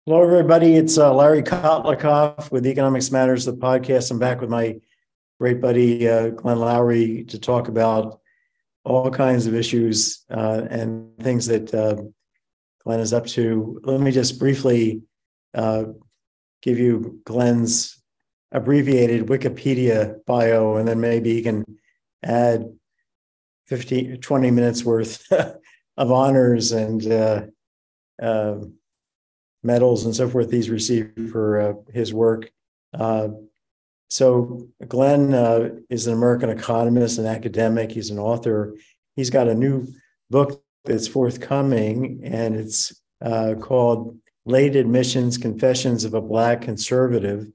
Hello, everybody. It's Larry Kotlikoff with Economics Matters, the podcast. I'm back with my great buddy, Glenn Loury, to talk about all kinds of issues and things that Glenn is up to. Let me just briefly give you Glenn's abbreviated Wikipedia bio, and then maybe he can add 20 minutes worth of honors and medals and so forth he's received for his work. So Glenn is an American economist and academic. He's an author. He's got a new book that's forthcoming, and it's called Late Admissions: Confessions of a Black Conservative.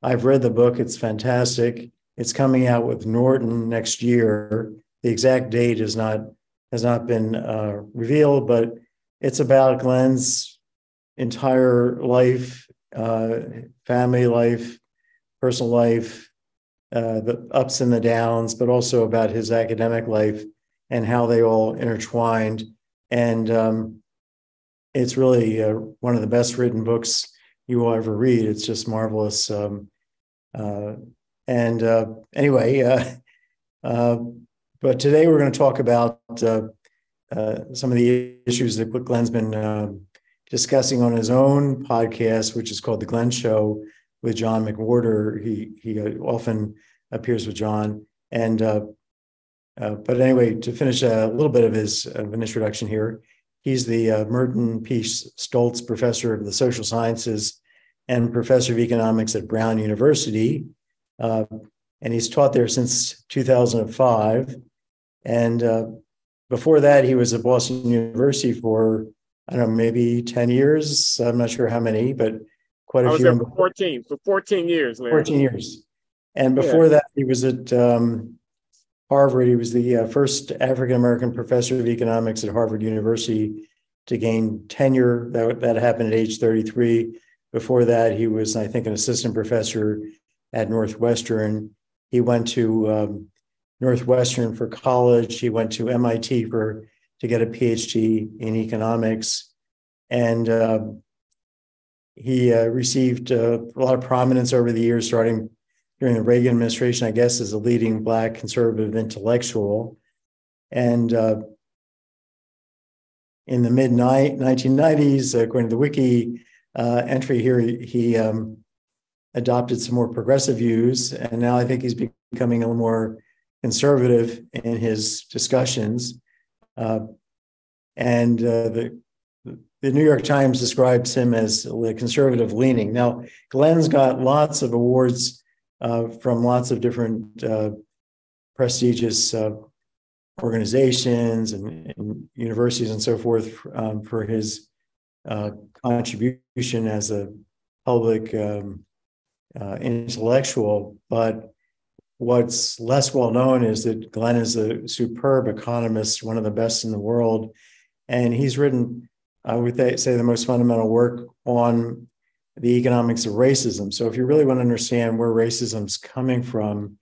I've read the book. It's fantastic. It's coming out with Norton next year. The exact date has not been revealed, but it's about Glenn's entire life, family life, personal life, the ups and the downs, but also about his academic life and how they all intertwined. And it's really one of the best written books you will ever read. It's just marvelous. But today we're going to talk about some of the issues that Glenn's been discussing on his own podcast, which is called The Glenn Show with John McWhorter. He often appears with John. But anyway, to finish a little bit of an introduction here, he's the Merton P. Stoltz Professor of the Social Sciences and Professor of Economics at Brown University. And he's taught there since 2005. And before that, he was at Boston University for, I don't know, maybe 10 years. I'm not sure how many, but quite a few. I was there for 14 years, Larry. 14 years. And before that, he was at Harvard. He was the first African-American professor of economics at Harvard University to gain tenure. That happened at age 33. Before that, he was, I think, an assistant professor at Northwestern. He went to Northwestern for college. He went to MIT to get a Ph.D. in economics. And he received a lot of prominence over the years, starting during the Reagan administration, I guess, as a leading Black conservative intellectual. And in the mid-1990s, according to the wiki entry here, he adopted some more progressive views. And now I think he's becoming a little more conservative in his discussions. The New York Times describes him as conservative leaning. Now, Glenn's got lots of awards from lots of different prestigious organizations and universities and so forth for his contribution as a public intellectual. But what's less well known is that Glenn is a superb economist, one of the best in the world. And he's written, I would say, the most fundamental work on the economics of racism. So if you really want to understand where racism's coming from,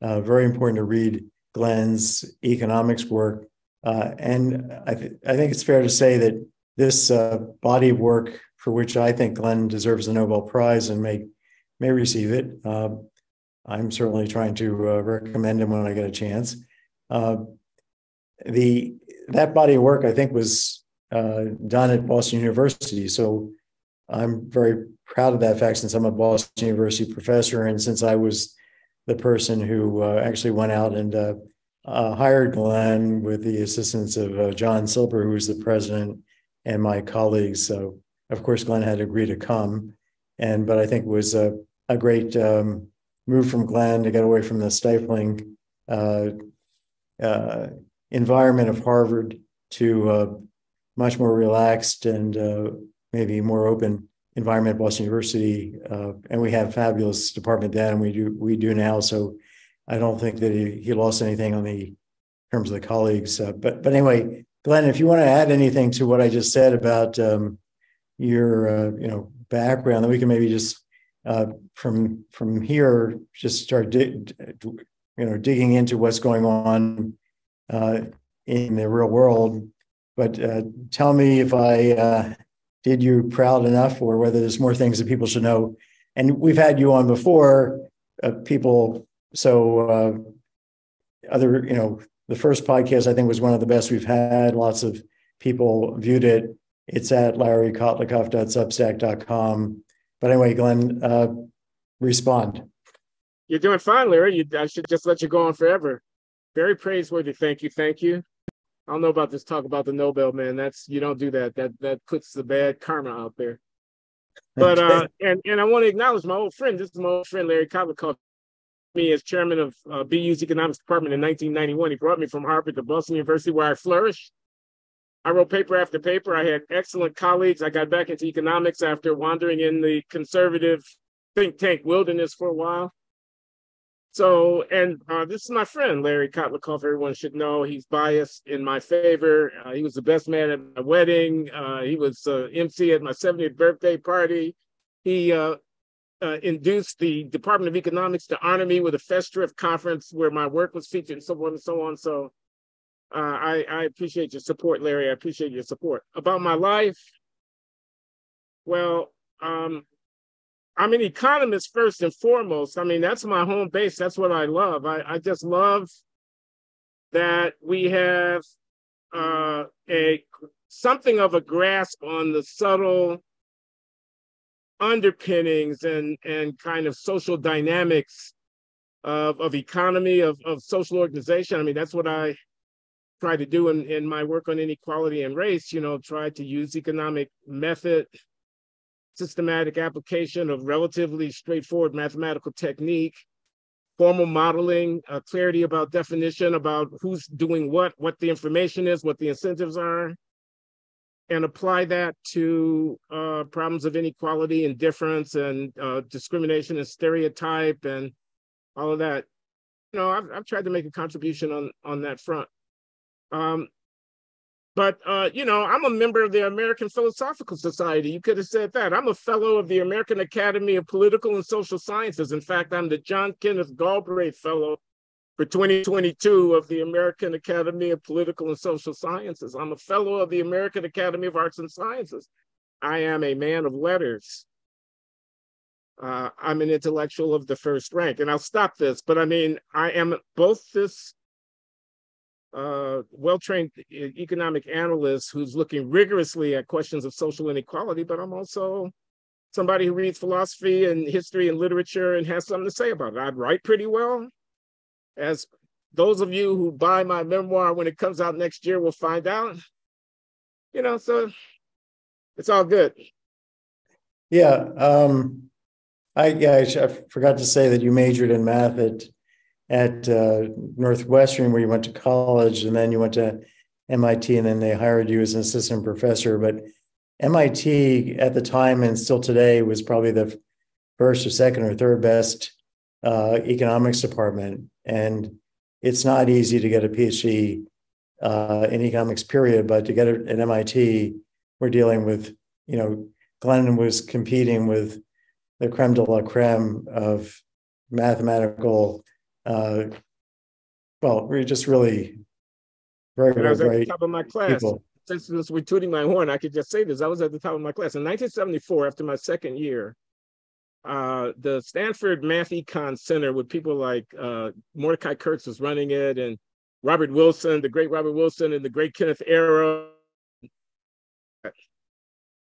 very important to read Glenn's economics work. And I think it's fair to say that this body of work, for which I think Glenn deserves the Nobel Prize and may receive it, I'm certainly trying to recommend him when I get a chance. That body of work, I think, was done at Boston University. So I'm very proud of that fact, since I'm a Boston University professor and since I was the person who actually went out and hired Glenn with the assistance of John Silber, who was the president, and my colleagues. So, of course, Glenn had agreed to come. But I think it was a great move from Glenn to get away from the stifling environment of Harvard to much more relaxed and maybe more open environment at Boston University. And we have fabulous department then, and we do now. So I don't think that he lost anything on the terms of the colleagues. But anyway, Glenn, if you want to add anything to what I just said about your background, then we can maybe just from here just start digging into what's going on in the real world. But tell me if I did you proud enough, or whether there's more things that people should know. And we've had you on before, people. So other, the first podcast I think was one of the best we've had. Lots of people viewed it. It's at larrykotlikov.substack.com. But anyway, Glenn, respond. You're doing fine, Larry. I should just let you go on forever. Very praiseworthy. Thank you. Thank you. I don't know about this talk about the Nobel, man. You don't do that. That puts the bad karma out there. But and I want to acknowledge my old friend. This is my old friend, Larry Kotlikov. Me as chairman of BU's economics department in 1991. He brought me from Harvard to Boston University, where I flourished. I wrote paper after paper. I had excellent colleagues. I got back into economics after wandering in the conservative think tank wilderness for a while. So, and this is my friend, Larry Kotlikov. Everyone should know he's biased in my favor. He was the best man at my wedding. He was MC at my 70th birthday party. He induced the Department of Economics to honor me with a festive conference where my work was featured and so on and so on. So I appreciate your support, Larry. I appreciate your support. About my life, well, I'm an economist first and foremost. I mean, that's my home base. That's what I love. I just love that we have something of a grasp on the subtle underpinnings and kind of social dynamics of economy, of social organization. I mean, that's what I try to do in my work on inequality and race, try to use economic method, systematic application of relatively straightforward mathematical technique, formal modeling, clarity about definition, about who's doing what the information is, what the incentives are, and apply that to problems of inequality and difference and discrimination and stereotype and all of that. I've tried to make a contribution on that front. But I'm a member of the American Philosophical Society. You could have said that. I'm a fellow of the American Academy of Political and Social Sciences. In fact, I'm the John Kenneth Galbraith Fellow for 2022 of the American Academy of Political and Social Sciences. I'm a fellow of the American Academy of Arts and Sciences. I am a man of letters. I'm an intellectual of the first rank. And I'll stop this, but I mean, I am both this well-trained economic analyst who's looking rigorously at questions of social inequality, but I'm also somebody who reads philosophy and history and literature and has something to say about it. I write pretty well, as those of you who buy my memoir when it comes out next year will find out. So it's all good. Yeah. I forgot to say that you majored in math at Northwestern, where you went to college, and then you went to MIT, and then they hired you as an assistant professor. But MIT at the time, and still today, was probably the first or second or third best economics department. And it's not easy to get a PhD in economics, period. But to get it at MIT, we're dealing with, Glenn was competing with the creme de la creme of mathematical. We're just really very, very bright. At the top of my class. People. Since we're tooting my horn, I could just say this. I was at the top of my class. In 1974, after my second year, the Stanford Math Econ Center with people like Mordecai Kurtz was running it, and Robert Wilson, the great Robert Wilson, and the great Kenneth Arrow.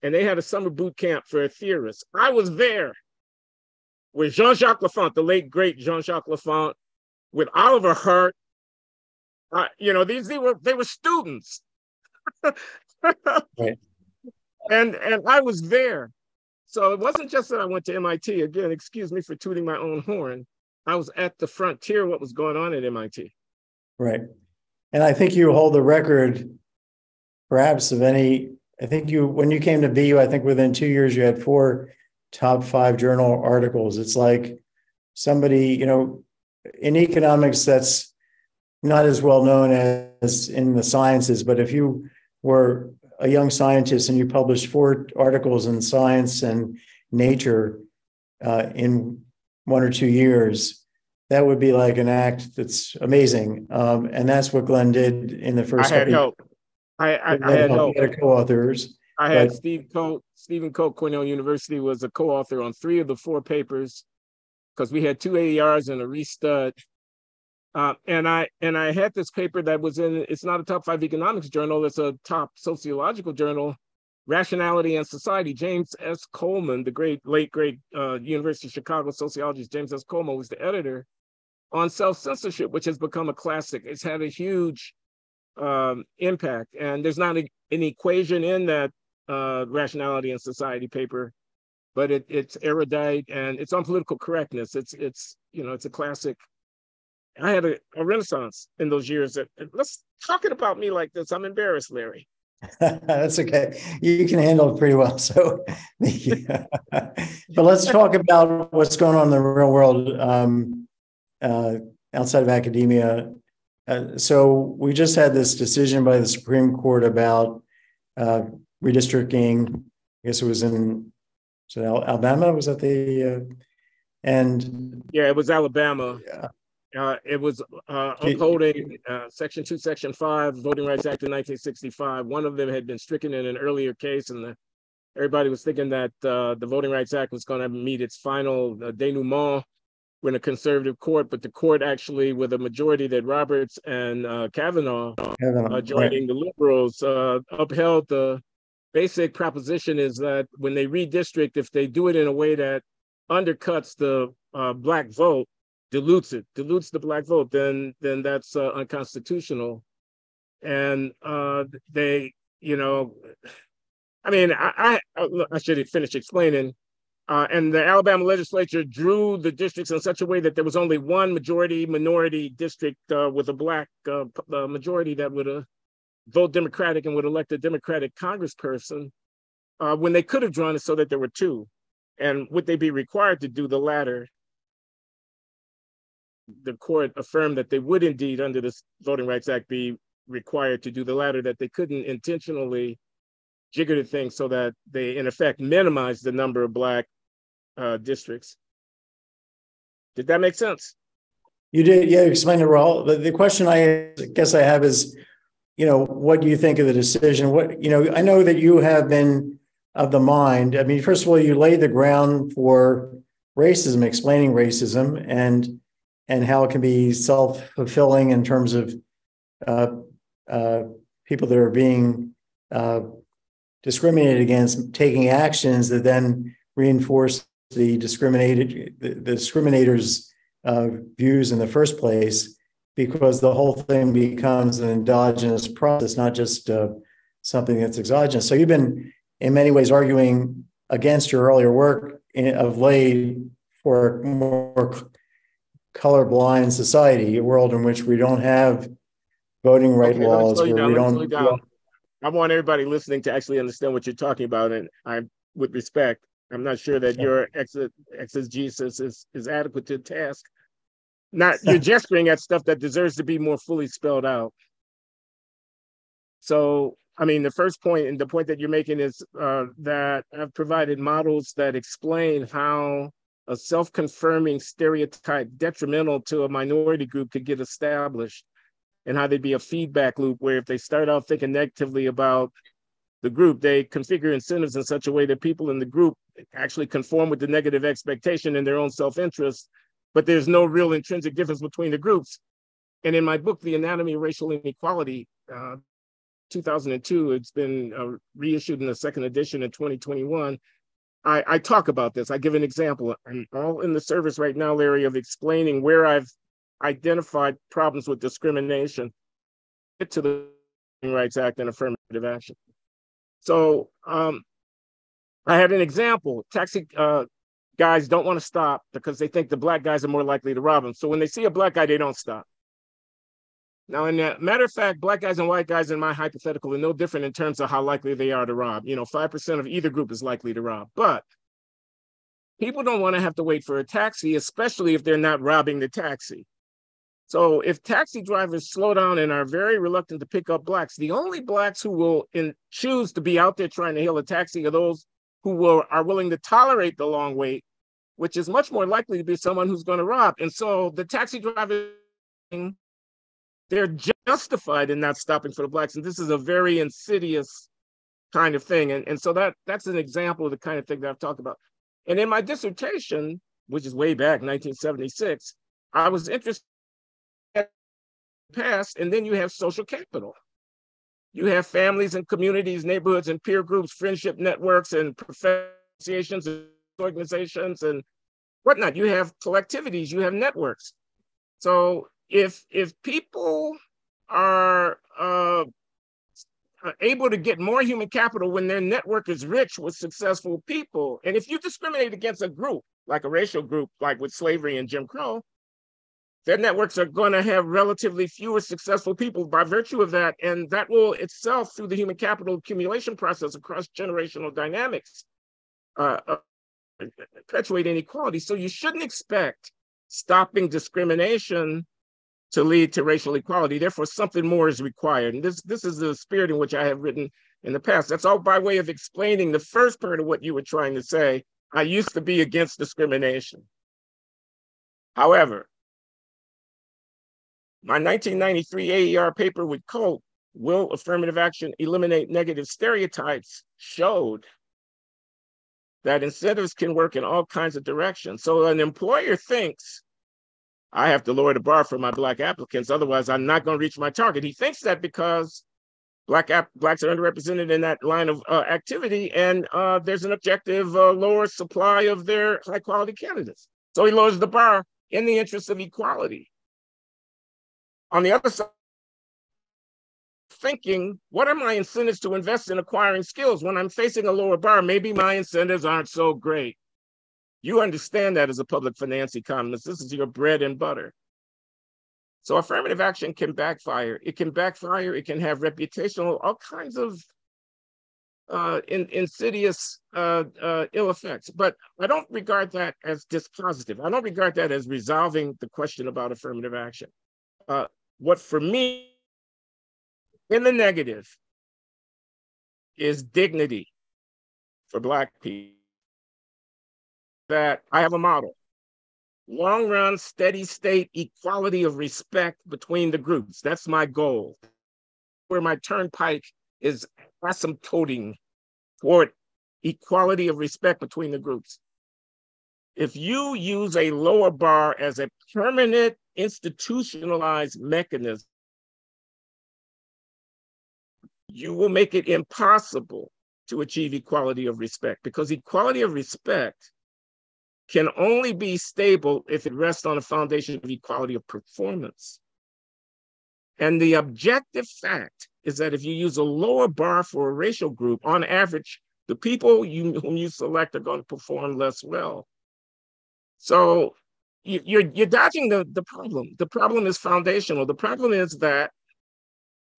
And they had a summer boot camp for theorists. I was there with Jean-Jacques Lafont, the late, great Jean-Jacques Lafont, with Oliver Hart. They were students. Right. And I was there. So it wasn't just that I went to MIT. Again, excuse me for tooting my own horn. I was at the frontier of what was going on at MIT. Right. And I think you hold the record, perhaps, of any. I think when you came to BU, I think within 2 years, you had 4 top 5 journal articles. It's like somebody, in economics, that's not as well known as in the sciences. But if you were a young scientist and you published 4 articles in Science and Nature in 1 or 2 years, that would be like an act that's amazing. And that's what Glenn did in the first. I had help. I had help. He had co-authors. I had Stephen Coate, Cornell University, was a co-author on 3 of the 4 papers because we had 2 AERs and a restud. And I had this paper that was it's not a top 5 economics journal, it's a top sociological journal, Rationality and Society. James S. Coleman, the late great University of Chicago sociologist James S. Coleman was the editor, on self-censorship, which has become a classic. It's had a huge impact. And there's not an equation in that Rationality and Society paper, but it's erudite and it's on political correctness. It's a classic. I had a renaissance in those years. Let's talking about me like this. I'm embarrassed, Larry. That's okay. You can handle it pretty well. So, but let's talk about what's going on in the real world outside of academia. So we just had this decision by the Supreme Court about redistricting. I guess it was in Alabama. Was that and yeah, it was Alabama. Yeah. It was upholding Section 2, Section 5, Voting Rights Act of 1965. One of them had been stricken in an earlier case, and everybody was thinking that the Voting Rights Act was going to meet its final denouement in a conservative court, but the court actually, with a majority that Roberts and Kavanaugh joining the liberals, upheld the basic proposition is that when they redistrict, if they do it in a way that undercuts the Black vote, dilutes the Black vote, then that's unconstitutional. And they, I should finish explaining. And the Alabama legislature drew the districts in such a way that there was only one majority-minority district with a Black majority that would vote Democratic and would elect a Democratic congressperson, when they could have drawn it so that there were 2. And would they be required to do the latter? The court affirmed that they would indeed, under the Voting Rights Act, be required to do the latter, that they couldn't intentionally jigger the thing so that they, in effect, minimize the number of Black districts. Did that make sense? You did, yeah, you explained it well. The question I guess I have is, what do you think of the decision? I know that you have been of the mind. I mean, first of all, you laid the ground for racism, explaining racism, and how it can be self-fulfilling in terms of people that are being discriminated against, taking actions that then reinforce the discriminators' views in the first place, because the whole thing becomes an endogenous process, not just something that's exogenous. So you've been, in many ways, arguing against your earlier work of late for more colorblind society, a world in which we don't have voting right laws. I want everybody listening to actually understand what you're talking about, and with respect, I'm not sure that your exegesis is adequate to the task. You're gesturing at stuff that deserves to be more fully spelled out. So, the first point, and the point that you're making, is that I've provided models that explain how a self-confirming stereotype detrimental to a minority group could get established, and how there'd be a feedback loop where if they start out thinking negatively about the group, they configure incentives in such a way that people in the group actually conform with the negative expectation in their own self-interest, but there's no real intrinsic difference between the groups. And in my book, The Anatomy of Racial Inequality, 2002, it's been reissued in the second edition in 2021, I talk about this. I give an example. I'm all in the service right now, Larry, of explaining where I've identified problems with discrimination to the Voting Rights Act and affirmative action. So I had an example. Taxi guys don't want to stop because they think the Black guys are more likely to rob them. So when they see a Black guy, they don't stop. Now, in a matter of fact, Black guys and white guys in my hypothetical are no different in terms of how likely they are to rob. 5% of either group is likely to rob. But people don't want to have to wait for a taxi, especially if they're not robbing the taxi. So if taxi drivers slow down and are very reluctant to pick up Blacks, the only Blacks who will choose to be out there trying to hail a taxi are those who are willing to tolerate the long wait, which is much more likely to be someone who's going to rob. And so the taxi drivers, they're justified in not stopping for the Blacks. And this is a very insidious kind of thing. And so that's an example of the kind of thing that I've talked about. And in my dissertation, which is way back, 1976, I was interested in the past, and then you have social capital. You have families and communities, neighborhoods and peer groups, friendship networks and associations and organizations and whatnot. You have collectivities, you have networks. So if people are able to get more human capital when their network is rich with successful people, and if you discriminate against a group, like a racial group, like with slavery and Jim Crow, their networks are going to have relatively fewer successful people by virtue of that. And that will itself, through the human capital accumulation process across generational dynamics, perpetuate inequality. So you shouldn't expect stopping discrimination to lead to racial equality. Therefore, something more is required. And this is the spirit in which I have written in the past. That's all by way of explaining the first part of what you were trying to say. I used to be against discrimination. However, my 1993 AER paper with Colt, Will Affirmative Action Eliminate Negative Stereotypes, showed that incentives can work in all kinds of directions. So an employer thinks, I have to lower the bar for my Black applicants, otherwise I'm not going to reach my target. He thinks that because Blacks are underrepresented in that line of activity, and there's an objective lower supply of their high quality candidates. So he lowers the bar in the interest of equality. On the other side, thinking, what are my incentives to invest in acquiring skills? When I'm facing a lower bar, maybe my incentives aren't so great. You understand that as a public finance economist. This is your bread and butter. So affirmative action can backfire. It can backfire. It can have reputational, all kinds of insidious ill effects. But I don't regard that as dispositive. I don't regard that as resolving the question about affirmative action. What for me, in the negative, is dignity for Black people. That I have a model. Long run, steady state equality of respect between the groups. That's my goal. Where my turnpike is asymptoting toward equality of respect between the groups. If you use a lower bar as a permanent institutionalized mechanism, you will make it impossible to achieve equality of respect, because equality of respect can only be stable if it rests on a foundation of equality of performance. And the objective fact is that if you use a lower bar for a racial group, on average, the people whom you select are going to perform less well. So you're dodging the problem. The problem is foundational. The problem is that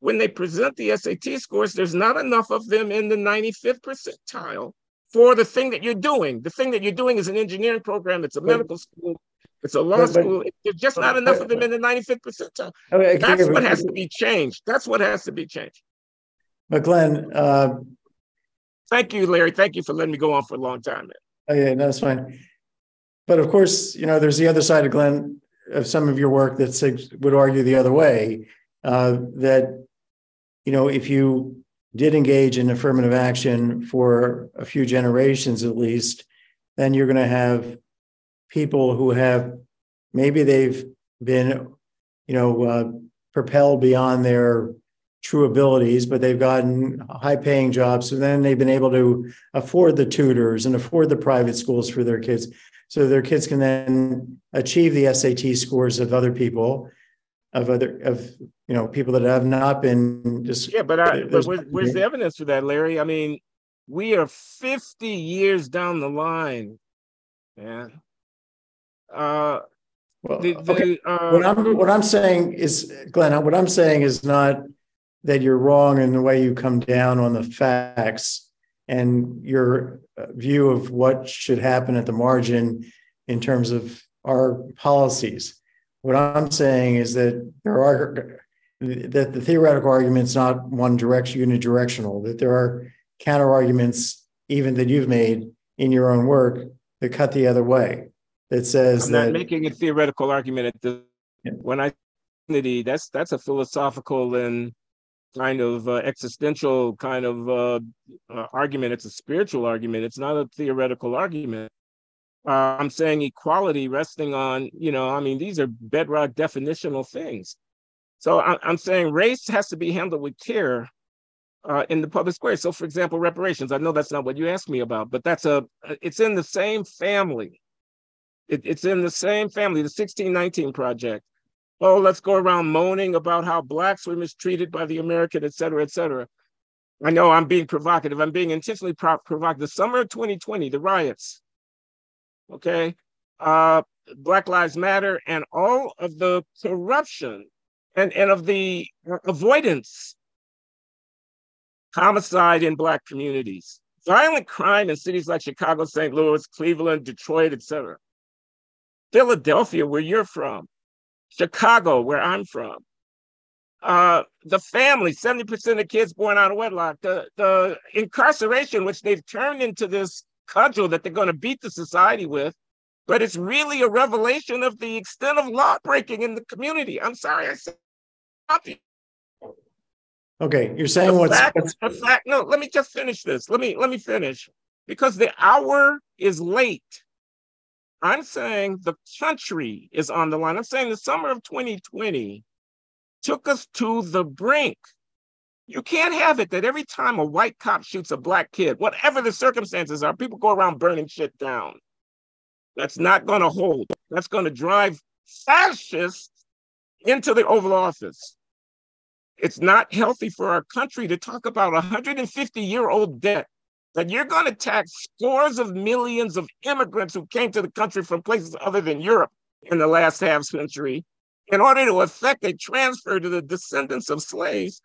when they present the SAT scores, there's not enough of them in the 95th percentile for the thing that you're doing. The thing that you're doing is an engineering program, it's a medical school, it's a law school. There's just not enough of them in the 95th percentile. That's what has to be changed. That's what has to be changed. But Glenn, thank you, Larry. Thank you for letting me go on for a long time, man. Okay, no, that's fine. But of course, there's the other side of Glenn, of some of your work that would argue the other way, that, if you did engage in affirmative action for a few generations at least, then you're going to have people who maybe they've been, propelled beyond their true abilities, but they've gotten high-paying jobs. So then they've been able to afford the tutors and afford the private schools for their kids. So their kids can then achieve the SAT scores of other people, people that have not been just. Yeah, but where's the evidence for that, Larry? I mean, we are 50 years down the line, man. What I'm saying is, Glenn, what I'm saying is not that you're wrong in the way you come down on the facts and your view of what should happen at the margin in terms of our policies. What I'm saying is that that the theoretical argument is not unidirectional, that there are counter arguments even that you've made in your own work that cut the other way. That says I'm not making a theoretical argument at the when I that's a philosophical and kind of existential kind of argument. It's a spiritual argument. It's not a theoretical argument. I'm saying equality resting on, I mean, these are bedrock definitional things. So I'm saying race has to be handled with care in the public square. So, for example, reparations. I know that's not what you asked me about, but it's in the same family. It's in the same family, the 1619 Project. Oh, let's go around moaning about how Blacks were mistreated by the American, et cetera, et cetera. I know I'm being provocative. I'm being intentionally provocative. The summer of 2020, the riots, okay? Black Lives Matter and all of the corruption and of the avoidance, homicide in Black communities, violent crime in cities like Chicago, St. Louis, Cleveland, Detroit, et cetera. Philadelphia, where you're from, Chicago, where I'm from. The family, 70% of kids born out of wedlock, the incarceration, which they've turned into this cudgel that they're going to beat the society with, but it's really a revelation of the extent of law breaking in the community. I'm sorry, I said. Okay, you're saying no, let me just finish this. Let me finish, because the hour is late. I'm saying the country is on the line. I'm saying the summer of 2020 took us to the brink. You can't have it that every time a white cop shoots a Black kid, whatever the circumstances are, people go around burning shit down. That's not going to hold. That's going to drive fascists into the Oval Office. It's not healthy for our country to talk about a 150-year-old debt that you're going to tax scores of millions of immigrants who came to the country from places other than Europe in the last half century in order to effect a transfer to the descendants of slaves.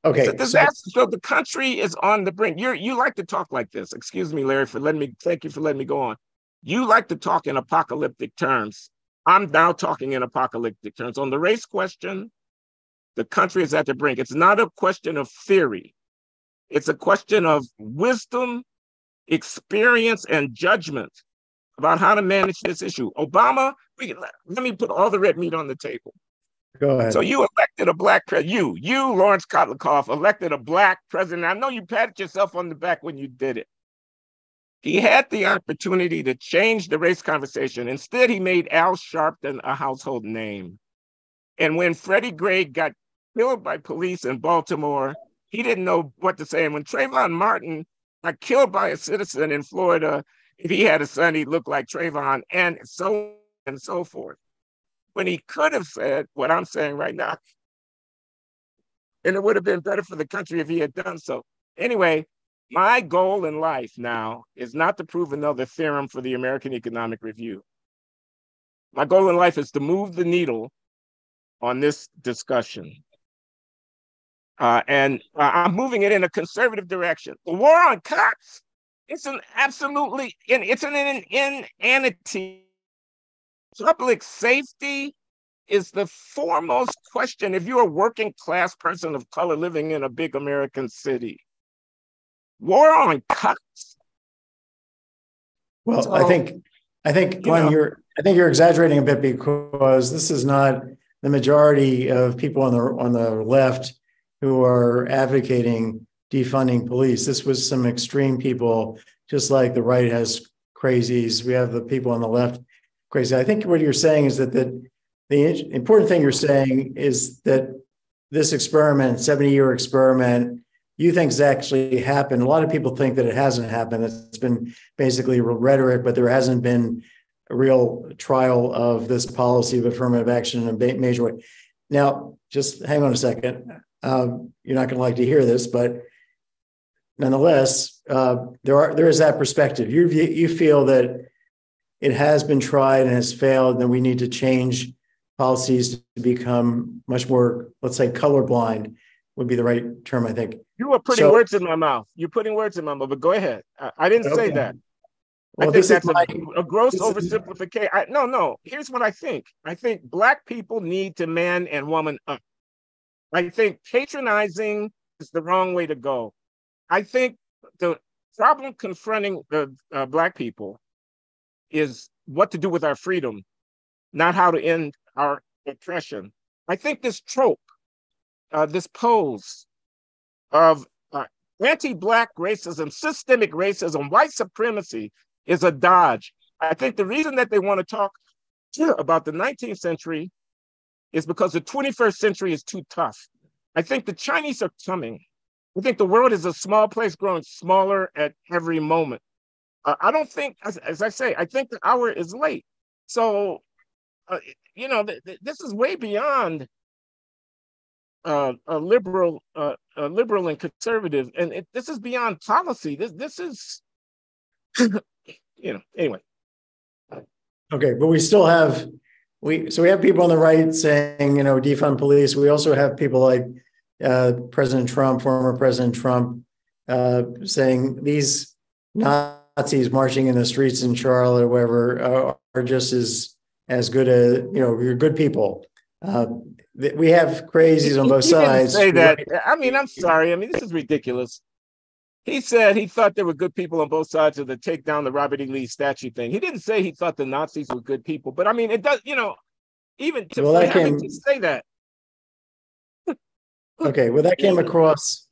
Okay. It's a disaster. So the country is on the brink. You like to talk like this. Excuse me, Larry, thank you for letting me go on. You like to talk in apocalyptic terms. I'm now talking in apocalyptic terms. On the race question, the country is at the brink. It's not a question of theory. It's a question of wisdom, experience, and judgment about how to manage this issue. Obama, let me put all the red meat on the table. Go ahead. So you elected a Black president. You, Lawrence Kotlikoff, elected a Black president. I know you patted yourself on the back when you did it. He had the opportunity to change the race conversation. Instead, he made Al Sharpton a household name. And when Freddie Gray got killed by police in Baltimore, he didn't know what to say. And when Trayvon Martin got killed by a citizen in Florida, if he had a son, he'd look like Trayvon, and so on and so forth. When he could have said what I'm saying right now, and it would have been better for the country if he had done so. Anyway, my goal in life now is not to prove another theorem for the American Economic Review. My goal in life is to move the needle on this discussion. And I'm moving it in a conservative direction. The war on cops, it's an inanity. Public safety is the foremost question if you're a working class person of color living in a big American city. War on cops. Well, so, I think Glenn, you're exaggerating a bit, because this is not the majority of people on the left who are advocating defunding police. This was some extreme people, just like the right has crazies. We have the people on the left crazy. I think what you're saying is that the important thing you're saying is that this experiment, 70-year experiment, you think has actually happened. A lot of people think that it hasn't happened. It's been basically rhetoric, but there hasn't been a real trial of this policy of affirmative action in a major way. Now, just hang on a second. You're not going to like to hear this, but nonetheless, there is that perspective. You feel that it has been tried and has failed, and we need to change policies to become much more, let's say, colorblind would be the right term, I think. You are putting words in my mouth. You're putting words in my mouth, but go ahead. I didn't say that. Well, I think that's a gross oversimplification. No. Here's what I think. I think Black people need to man and woman up. I think patronizing is the wrong way to go. I think the problem confronting the Black people is what to do with our freedom, not how to end our oppression. I think this trope this pose of anti-Black racism, systemic racism, white supremacy is a dodge. I think the reason that they want to talk about the 19th century is because the 21st century is too tough. I think the Chinese are coming. I think the world is a small place growing smaller at every moment. I don't think, as I say, I think the hour is late. So, this is way beyond a liberal and conservative, and this is beyond policy. This is, anyway. Okay, but we still have we have people on the right saying, defund police. We also have people like President Trump, former President Trump, saying these Nazis marching in the streets in Charlotte or wherever are just as good as, you're good people. We have crazies on both sides. Say that. I mean, I'm sorry. I mean, this is ridiculous. He said he thought there were good people on both sides of the take down the Robert E. Lee statue thing. He didn't say he thought the Nazis were good people, but I mean, it does, even to say that. Okay, well, that came across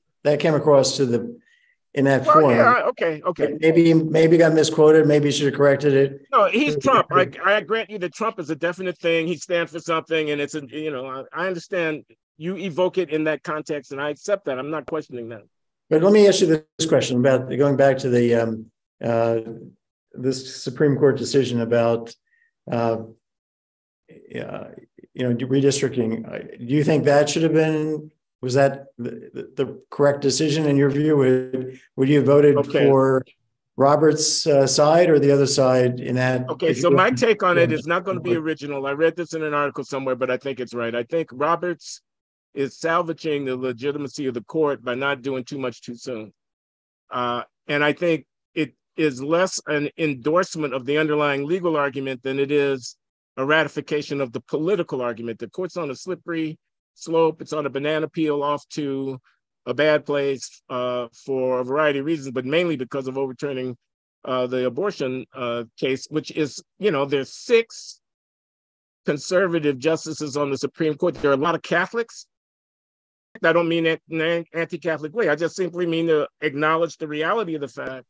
in that forum. Yeah, okay. Maybe got misquoted. Maybe you should have corrected it. No, he's Trump. I grant you that Trump is a definite thing. He stands for something, and it's I understand you evoke it in that context, and I accept that. I'm not questioning that. But let me ask you this question about going back to the this Supreme Court decision about redistricting. Do you think that should have been? Was that the correct decision in your view? Would you have voted for Robert's side or the other side in that? Okay, so my take on it is not going to be original. I read this in an article somewhere, but I think it's right. I think Roberts is salvaging the legitimacy of the court by not doing too much too soon. And I think it is less an endorsement of the underlying legal argument than it is a ratification of the political argument. The court's on a slippery slope. It's on a banana peel off to a bad place for a variety of reasons, but mainly because of overturning the abortion case, which is, there's 6 conservative justices on the Supreme Court. There are a lot of Catholics. I don't mean it in an anti-Catholic way. I just simply mean to acknowledge the reality of the fact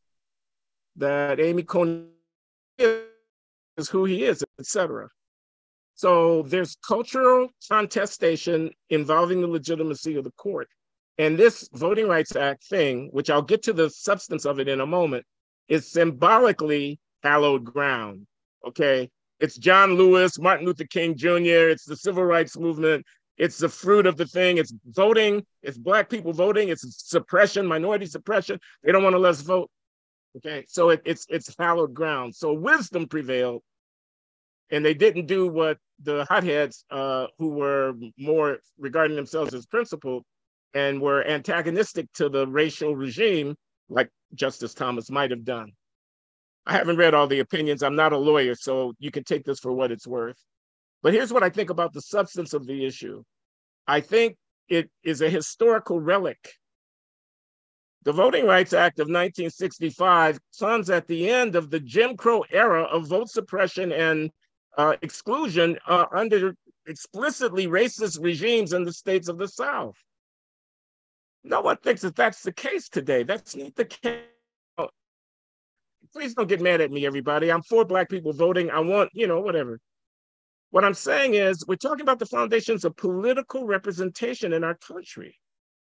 that Amy Coney is who he is, etc. So there's cultural contestation involving the legitimacy of the court. And this Voting Rights Act thing, which I'll get to the substance of it in a moment, is symbolically hallowed ground, okay? It's John Lewis, Martin Luther King Jr., it's the civil rights movement, it's the fruit of the thing, it's voting, it's Black people voting, it's suppression, minority suppression. They don't want to let us vote, okay? So it's hallowed ground. So wisdom prevailed, and they didn't do what the hotheads who were more regarding themselves as principled and were antagonistic to the racial regime, like Justice Thomas might have done. I haven't read all the opinions. I'm not a lawyer, so you can take this for what it's worth. But here's what I think about the substance of the issue. I think it is a historical relic. The Voting Rights Act of 1965 comes at the end of the Jim Crow era of vote suppression and exclusion under explicitly racist regimes in the states of the South. No one thinks that that's the case today. That's not the case. Please don't get mad at me, everybody. I'm for Black people voting. I want, whatever. What I'm saying is we're talking about the foundations of political representation in our country.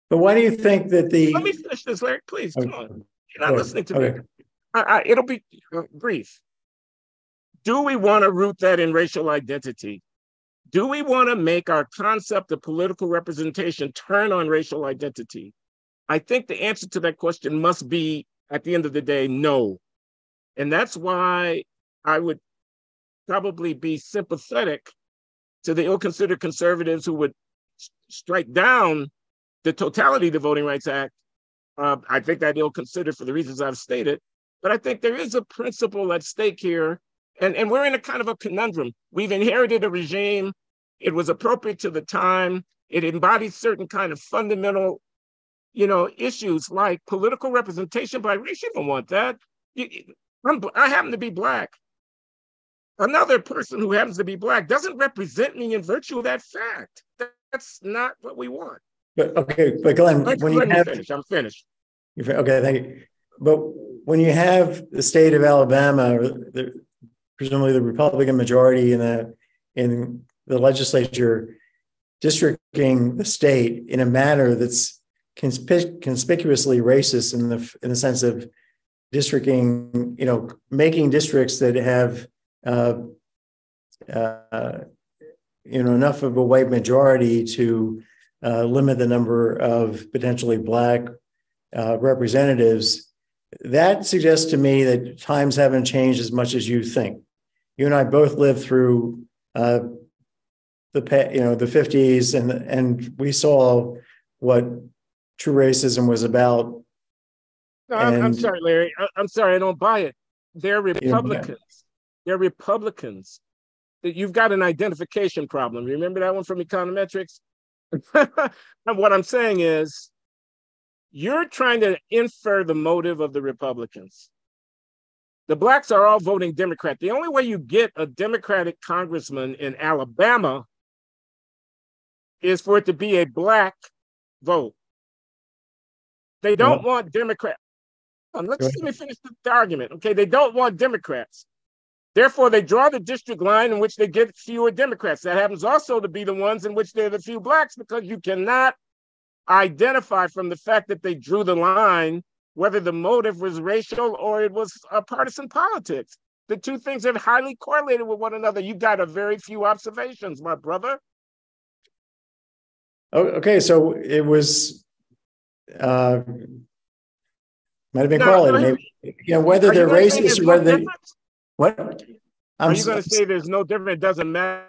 But why do you think that Let me finish this, Larry, please. Come on. You're not listening to me. It'll be brief. Do we want to root that in racial identity? Do we want to make our concept of political representation turn on racial identity? I think the answer to that question must be, at the end of the day, no. And that's why I would probably be sympathetic to the ill-considered conservatives who would strike down the totality of the Voting Rights Act. I think that ill-considered for the reasons I've stated, but I think there is a principle at stake here, and we're in a kind of a conundrum. We've inherited a regime. It was appropriate to the time. It embodies certain kind of fundamental, issues like political representation by race. You don't want that. I happen to be Black. Another person who happens to be Black doesn't represent me in virtue of that fact. That's not what we want. But okay, but Glenn, when you Let me have finish. I'm finished. okay, thank you. But when you have the state of Alabama, or presumably the Republican majority in the legislature, districting the state in a manner that's conspicuously racist in the sense of districting, making districts that have enough of a white majority to limit the number of potentially Black representatives. That suggests to me that times haven't changed as much as you think. You and I both lived through the 50s, and we saw what true racism was about. No, I'm sorry, Larry. I'm sorry, I don't buy it. They're Republicans. They're Republicans. You've got an identification problem. Remember that one from econometrics? And what I'm saying is, you're trying to infer the motive of the Republicans. The Blacks are all voting Democrat. The only way you get a Democratic congressman in Alabama is for it to be a Black vote. They don't want Democrats. Let me finish the argument. Okay, they don't want Democrats. Therefore, they draw the district line in which they get fewer Democrats. That happens also to be the ones in which there are the few Blacks, because you cannot identify from the fact that they drew the line whether the motive was racial or it was partisan politics. The two things are highly correlated with one another. You got a very few observations, my brother. Okay, so it was might have been correlated. Maybe whether they're racist or whether they, what? Are you going to say there's no difference? It doesn't matter.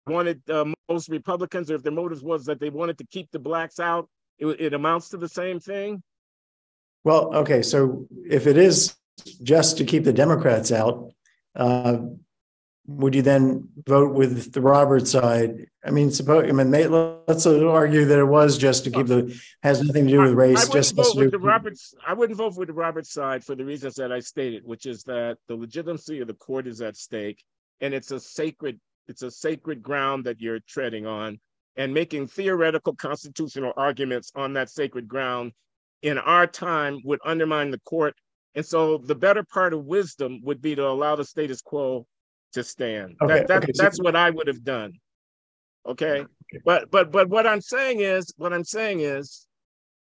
Wanted most Republicans, or if their motives was that they wanted to keep the Blacks out, it amounts to the same thing. Well, okay, so if it is just to keep the Democrats out, would you then vote with the Roberts side? I mean, let's argue that it was just to keep has nothing to do with race. I wouldn't vote with the Roberts side for the reasons that I stated, which is that the legitimacy of the court is at stake, and it's a sacred ground that you're treading on, and making theoretical constitutional arguments on that sacred ground in our time would undermine the court. And so the better part of wisdom would be to allow the status quo to stand. That's what I would have done. Okay. But what I'm saying is,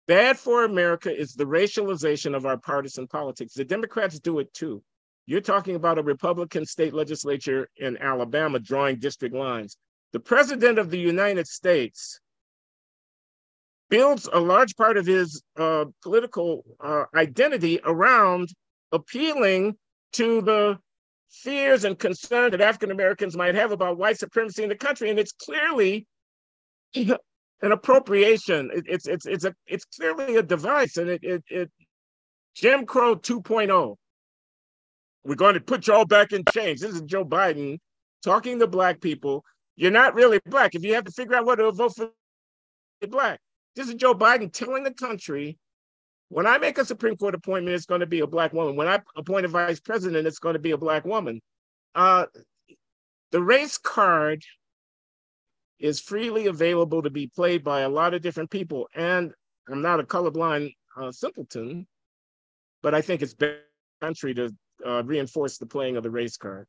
bad for America is the racialization of our partisan politics. The Democrats do it too. You're talking about a Republican state legislature in Alabama drawing district lines. The president of the United States builds a large part of his political identity around appealing to the fears and concerns that African Americans might have about white supremacy in the country, and it's clearly an appropriation. It's clearly a device, and it Jim Crow 2.0. We're going to put you all back in chains. This is Joe Biden talking to Black people. You're not really Black. If you have to figure out whether to vote for Black, this is Joe Biden telling the country, when I make a Supreme Court appointment, it's going to be a Black woman. When I appoint a vice president, it's going to be a Black woman. The race card is freely available to be played by a lot of different people. And I'm not a colorblind simpleton, but I think it's better for the country to reinforce the playing of the race card.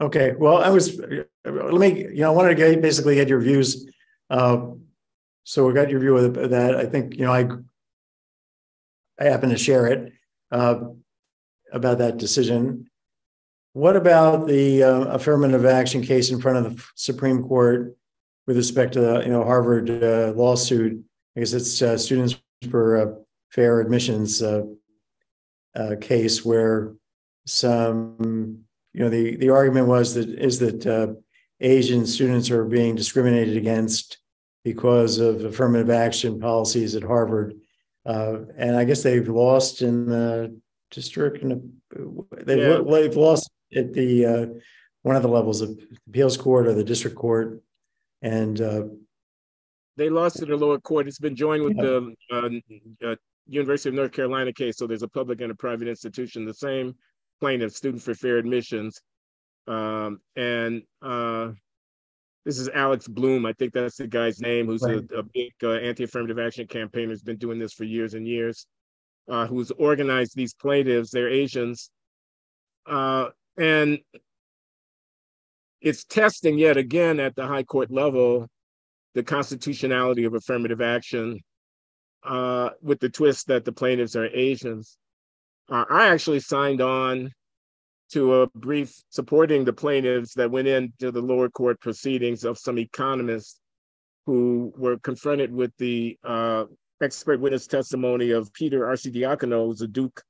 Okay. Well, I wanted to basically get your views. So we got your view of that. I think, I happen to share it about that decision. What about the affirmative action case in front of the Supreme Court with respect to the Harvard lawsuit? I guess it's Students for Fair Admissions case where some, the argument was that Asian students are being discriminated against because of affirmative action policies at Harvard. And I guess they've lost in the district, and they've lost at the one of the levels of appeals court or the district court. And they lost to the lower court. It's been joined with the University of North Carolina case. So there's a public and a private institution, the same plaintiff, Students for Fair Admissions. And This is Alex Bloom. I think that's the guy's name, who's a big anti-affirmative action campaigner, who's been doing this for years and years, who's organized these plaintiffs. They're Asians. And it's testing yet again at the high court level the constitutionality of affirmative action, with the twist that the plaintiffs are Asians. I actually signed on to a brief supporting the plaintiffs that went into the lower court proceedings of some economists who were confronted with the expert witness testimony of Peter Arcidiacono, who's a Duke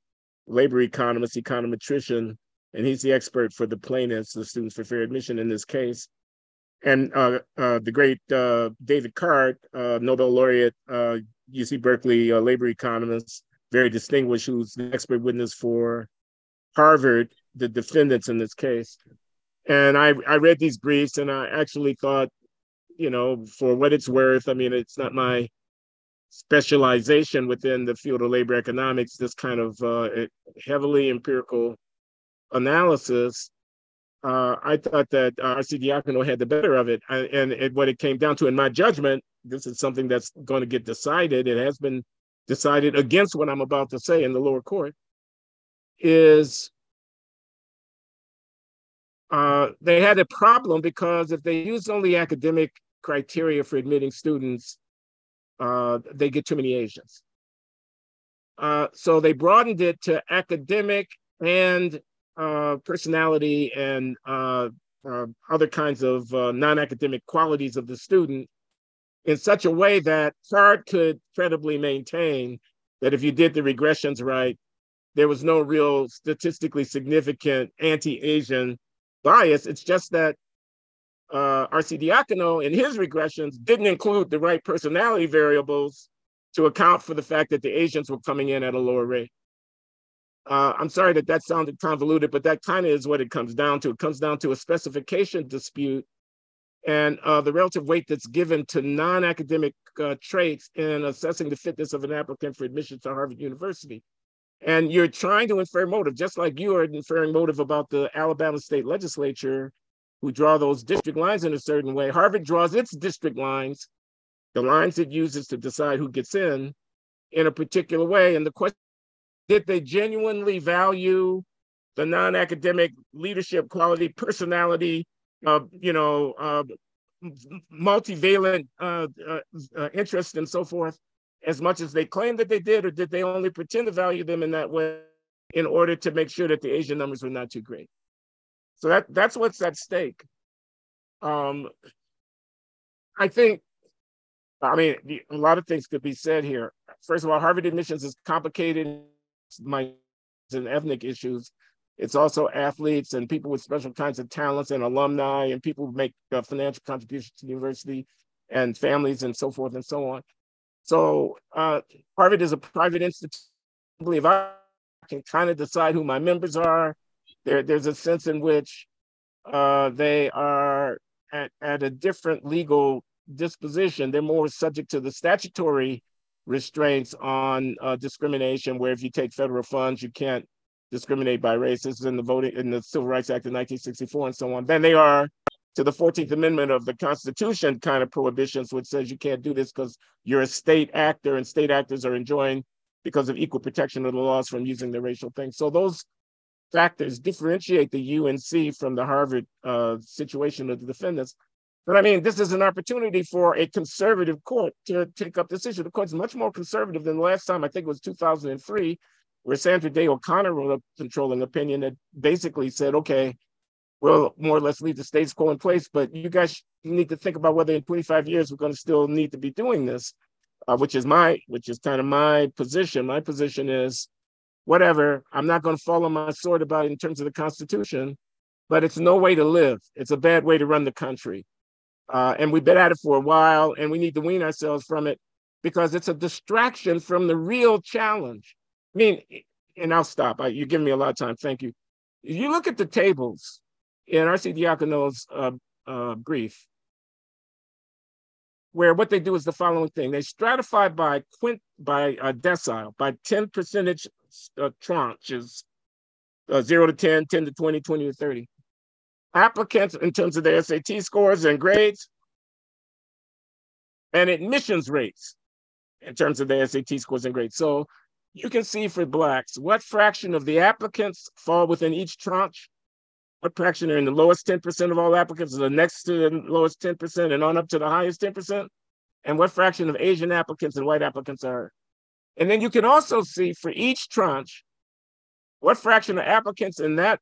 labor economist, econometrician, and he's the expert for the plaintiffs, the students for fair admission in this case. And the great David Card, Nobel laureate, UC Berkeley labor economist, very distinguished, who's the expert witness for Harvard, the defendants in this case. And I read these briefs, and I actually thought, you know, for what it's worth, I mean, it's not my specialization within the field of labor economics, this kind of heavily empirical analysis. I thought that Arcidiacono had the better of it. And what it came down to, in my judgment, this is something that's going to get decided. It has been decided against what I'm about to say in the lower court, is they had a problem because if they use only academic criteria for admitting students, they get too many Asians. So they broadened it to academic and personality and other kinds of non-academic qualities of the student in such a way that Card could credibly maintain that if you did the regressions right, there was no real statistically significant anti-Asian bias. It's just that Arcidiacono in his regressions didn't include the right personality variables to account for the fact that the Asians were coming in at a lower rate. I'm sorry that sounded convoluted, but that kind of is what it comes down to. It comes down to a specification dispute and the relative weight that's given to non-academic traits in assessing the fitness of an applicant for admission to Harvard University. And you're trying to infer motive, just like you are inferring motive about the Alabama state legislature, who draw those district lines in a certain way. Harvard draws its district lines, the lines it uses to decide who gets in a particular way. And the question, did they genuinely value the non-academic leadership quality, personality, multivalent interest and so forth, as much as they claimed that they did, or did they only pretend to value them in that way in order to make sure that the Asian numbers were not too great? So that's what's at stake. I think, a lot of things could be said here. First of all, Harvard admissions is complicated. It's and ethnic issues. It's also athletes and people with special kinds of talents and alumni and people who make financial contributions to the university and families and so forth and so on. So Harvard is a private institution. I believe I can kind of decide who my members are. There's a sense in which they are at a different legal disposition. They're more subject to the statutory restraints on discrimination, where if you take federal funds, you can't discriminate by race. This is in the Civil Rights Act of 1964 and so on. Then they are to the 14th Amendment of the Constitution kind of prohibitions, which says you can't do this because you're a state actor and state actors are enjoined because of equal protection of the laws from using the racial thing. So those factors differentiate the UNC from the Harvard situation of the defendants. But this is an opportunity for a conservative court to take up this issue. The court's much more conservative than the last time. I think it was 2003, where Sandra Day O'Connor wrote a controlling opinion that basically said, okay, we'll more or less leave the status quo in place, but you guys need to think about whether in 25 years we're going to still need to be doing this, which is kind of my position. My position is, whatever, I'm not going to fall on my sword about it in terms of the Constitution, but it's no way to live. It's a bad way to run the country. And we've been at it for a while, and we need to wean ourselves from it because it's a distraction from the real challenge. And I'll stop. You're giving me a lot of time. Thank you. If you look at the tables in Arcidiacono's brief, where what they do is the following thing. They stratify by decile, by 10 percentage tranches, 0 to 10, 10 to 20, 20 to 30. applicants in terms of their SAT scores and grades, and admissions rates in terms of their SAT scores and grades. So you can see for Blacks, what fraction of the applicants fall within each tranche, what fraction are in the lowest 10% of all applicants, or the next to the lowest 10% and on up to the highest 10%, and what fraction of Asian applicants and white applicants are. And then you can also see for each tranche, what fraction of applicants in that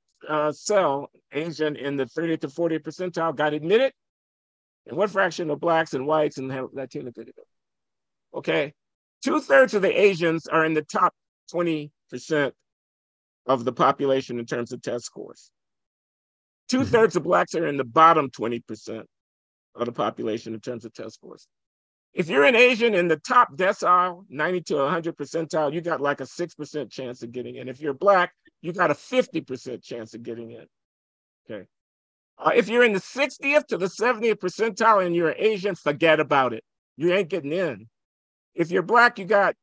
cell, Asian in the 30th to 40th percentile, got admitted, and what fraction of Blacks and whites and Latino did it. Okay, 2/3 of the Asians are in the top 20% of the population in terms of test scores. 2/3 of Blacks are in the bottom 20% of the population in terms of test scores. If you're an Asian in the top decile, 90 to 100 percentile, you got like a 6% chance of getting in. If you're Black, you got a 50% chance of getting in. Okay. If you're in the 60th to the 70th percentile and you're Asian, forget about it. You ain't getting in. If you're Black, you got,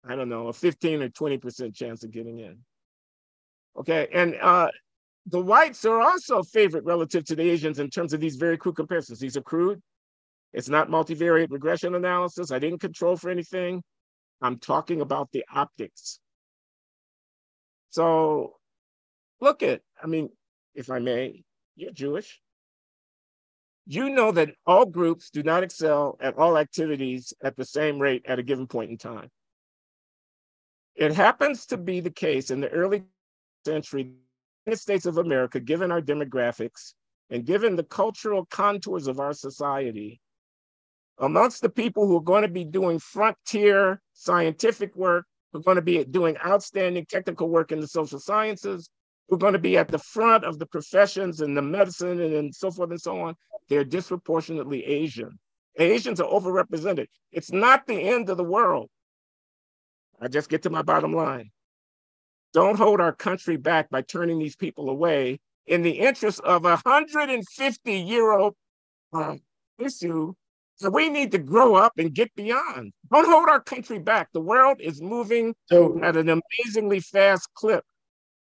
I don't know, a 15 or 20% chance of getting in. Okay, and the whites are also favored relative to the Asians in terms of these very crude comparisons. These are crude. It's not multivariate regression analysis. I didn't control for anything. I'm talking about the optics. So look at, I mean, if I may, you're Jewish. You know that all groups do not excel at all activities at the same rate at a given point in time. It happens to be the case in the early century, United States of America, given our demographics and given the cultural contours of our society, amongst the people who are going to be doing frontier scientific work, who are going to be doing outstanding technical work in the social sciences, who are going to be at the front of the professions and the medicine and so forth and so on, they're disproportionately Asian. Asians are overrepresented. It's not the end of the world. I just get to my bottom line. Don't hold our country back by turning these people away in the interest of a 150-year-old issue that we need to grow up and get beyond. Don't hold our country back. The world is moving at an amazingly fast clip.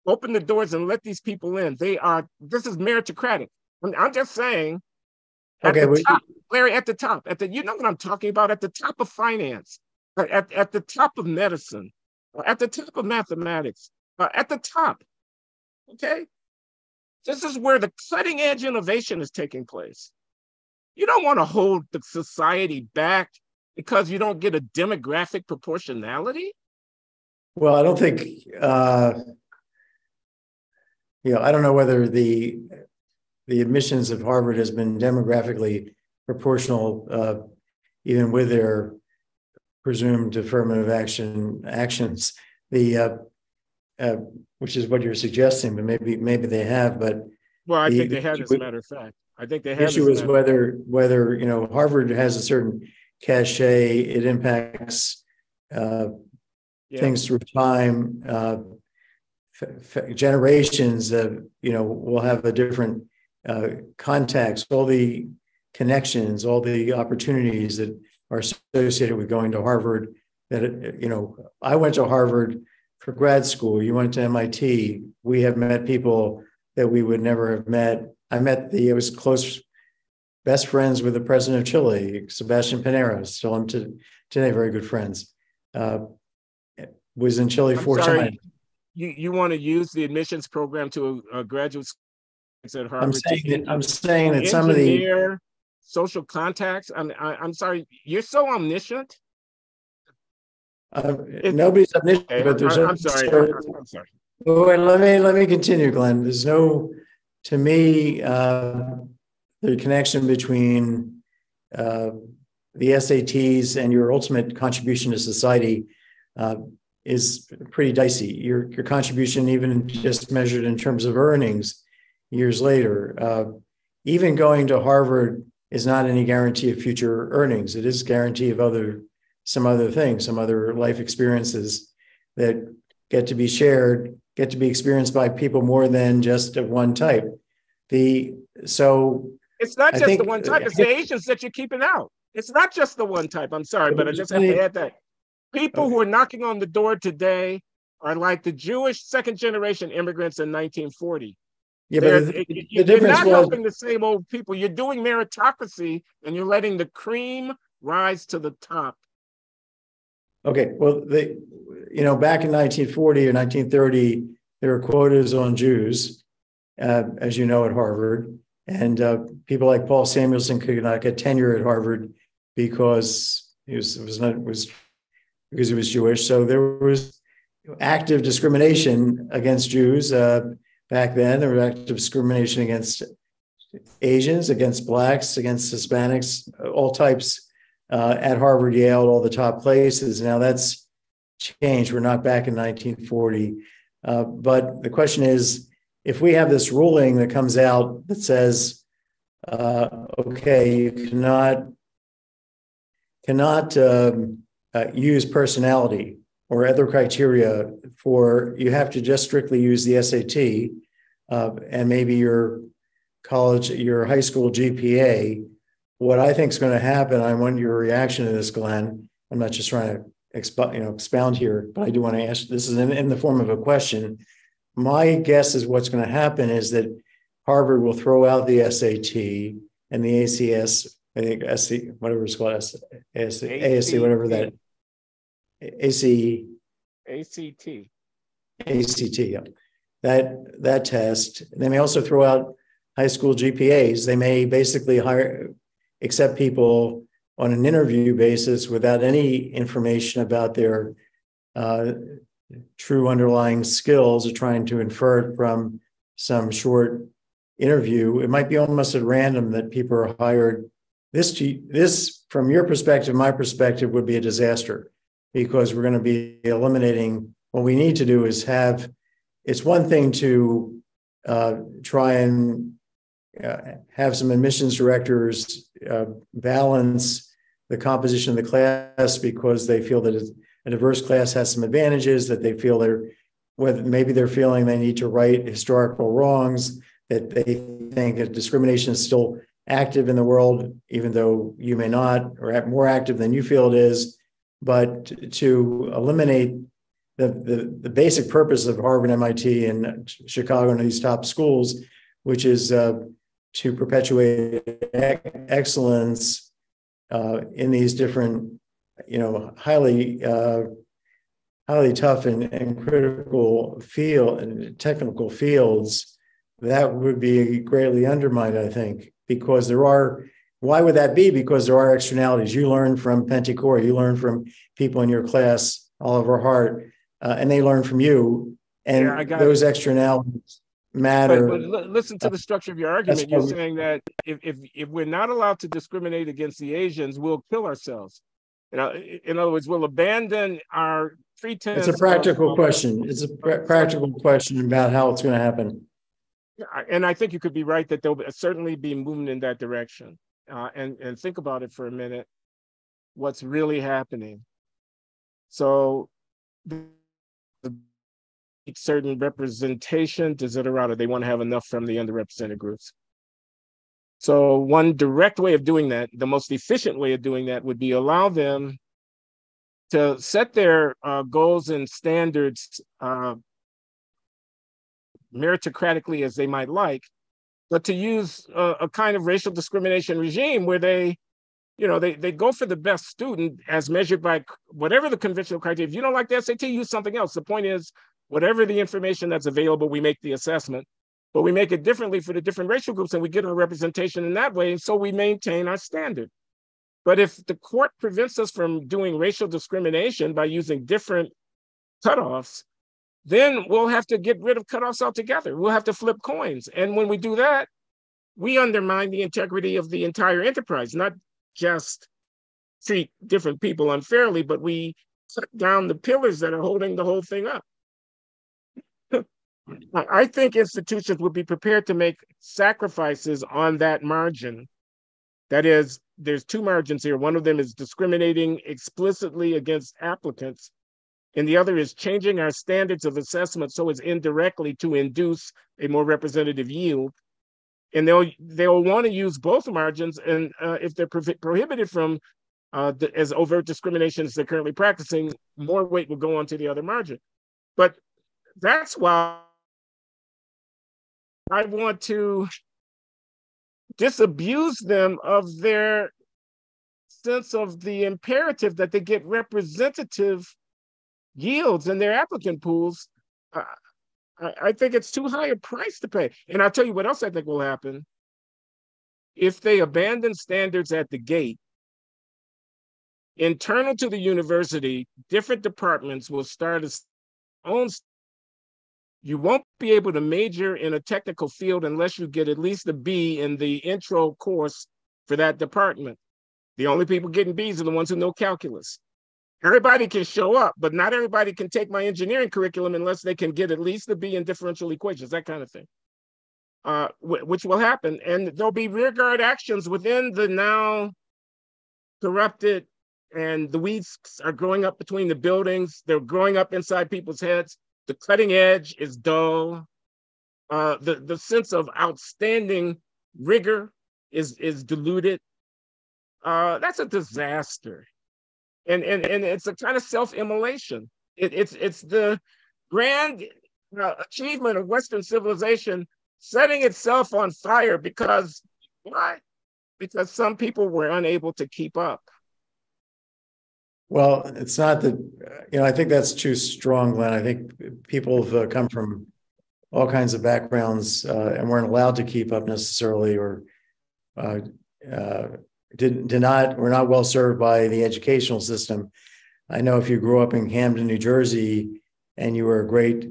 Open the doors and let these people in. This is meritocratic. I'm just saying, at the top, Larry, at the top, you know what I'm talking about, at the top of finance, at the top of medicine, at the top of mathematics, at the top, okay? This is where the cutting edge innovation is taking place. You don't want to hold the society back because you don't get a demographic proportionality. Well, I don't think, I don't know whether the admissions of Harvard has been demographically proportional, even with their presumed affirmative actions, which is what you're suggesting, but maybe they have. But I think they have, as a matter of fact. I think they have. The issue is whether Harvard has a certain cachet. It impacts things through time. Generations that will have a different contacts, all the connections, all the opportunities that are associated with going to Harvard. I went to Harvard for grad school. You went to MIT. We have met people that we would never have met. I was close, best friends with the president of Chile, Sebastian Pinera, still am today, very good friends. Was in Chile 4 times. You want to use the admissions program to a graduate school at Harvard? I'm saying that some of the social contacts. I'm sorry, you're so omniscient. Nobody's omniscient, but there's. I'm sorry. Wait, let me continue, Glenn. There's no, to me, the connection between the SATs and your ultimate contribution to society is pretty dicey. Your contribution, even just measured in terms of earnings years later, even going to Harvard is not any guarantee of future earnings. It is guarantee of some other things, some other life experiences that get to be shared, get to be experienced by people more than just of one type. It's not just the one type, it's the Asians that you're keeping out. It's not just the one type. I'm sorry, but I just have to add that. People who are knocking on the door today are like the Jewish second generation immigrants in 1940. Yeah, but the You're difference not was, helping the same old people. You're doing meritocracy and you're letting the cream rise to the top. okay, well, back in 1940 or 1930, there were quotas on Jews, as you know, at Harvard. And people like Paul Samuelson could not get tenure at Harvard because because he was Jewish. So there was active discrimination against Jews back then. There was active discrimination against Asians, against Blacks, against Hispanics, all types at Harvard, Yale, all the top places. Now that's changed. We're not back in 1940. But the question is, if we have this ruling that comes out that says, okay, you cannot use personality or other criteria you have to just strictly use the SAT and maybe your high school GPA. What I think is going to happen, I want your reaction to this, Glenn. I'm not just trying to expound here, but I do want to ask, this is in the form of a question. My guess is what's going to happen is that Harvard will throw out the SAT and the ACS, I think SC, whatever it's called, ASC, whatever that, ACE, ACT, yeah. That test. They may also throw out high school GPAs. They may basically accept people on an interview basis without any information about their true underlying skills, or trying to infer it from some short interview. It might be almost at random that people are hired. This, from your perspective, my perspective, would be a disaster, because we're going to be eliminating. What we need to do is it's one thing to try and have some admissions directors balance the composition of the class, because they feel that a diverse class has some advantages, that they feel maybe they're feeling they need to right historical wrongs, that they think that discrimination is still active in the world, even though you may not, or more active than you feel it is. But to eliminate the basic purpose of Harvard, MIT, and Chicago, and these top schools, which is to perpetuate excellence in these different, highly tough and critical technical fields, that would be greatly undermined, I think, because why would that be? Because there are externalities. You learn from Penticor, you learn from people in your class, Oliver Hart, and they learn from you. And those externalities matter. But listen to the structure of your argument. You're saying that if we're not allowed to discriminate against the Asians, we'll kill ourselves. In other words, we'll abandon our pretense. It's a practical question. It's a practical question about how it's going to happen. And I think you could be right that they'll certainly be moving in that direction. And think about it for a minute, what's really happening. So the certain representation, desiderata, they want to have enough from the underrepresented groups. So one direct way of doing that, the most efficient way of doing that, would be allow them to set their goals and standards meritocratically as they might like, but to use a kind of racial discrimination regime where they go for the best student as measured by whatever the conventional criteria. If you don't like the SAT, use something else. The point is, whatever the information that's available, we make the assessment, but we make it differently for the different racial groups, and we get our representation in that way, and so we maintain our standard. But if the court prevents us from doing racial discrimination by using different cutoffs, then we'll have to get rid of cutoffs altogether. We'll have to flip coins. And when we do that, we undermine the integrity of the entire enterprise, not just treat different people unfairly, but we cut down the pillars that are holding the whole thing up. I think institutions would be prepared to make sacrifices on that margin. That is, there's two margins here. One of them is discriminating explicitly against applicants, and the other is changing our standards of assessment so as indirectly to induce a more representative yield. And they'll want to use both margins, and if they're prohibited from as overt discrimination as they're currently practicing, more weight will go on to the other margin. But that's why I want to disabuse them of their sense of the imperative that they get representative yields in their applicant pools. I think it's too high a price to pay. And I'll tell you what else I think will happen. If they abandon standards at the gate, internal to the university, different departments will start its own. You won't be able to major in a technical field unless you get at least a B in the intro course for that department. The only people getting Bs are the ones who know calculus. Everybody can show up, but not everybody can take my engineering curriculum unless they can get at least a B in differential equations, that kind of thing, which will happen. And there'll be rearguard actions within the now corrupted, and the weeds are growing up between the buildings. They're growing up inside people's heads. The cutting edge is dull. The sense of outstanding rigor is diluted. That's a disaster. And it's a kind of self-immolation. It's the grand achievement of Western civilization setting itself on fire because why? Because some people were unable to keep up. Well, it's not that, I think that's too strong, Glenn. I think people have come from all kinds of backgrounds and weren't allowed to keep up necessarily, or were not well served by the educational system. I know if you grew up in Camden, New Jersey, and you were a great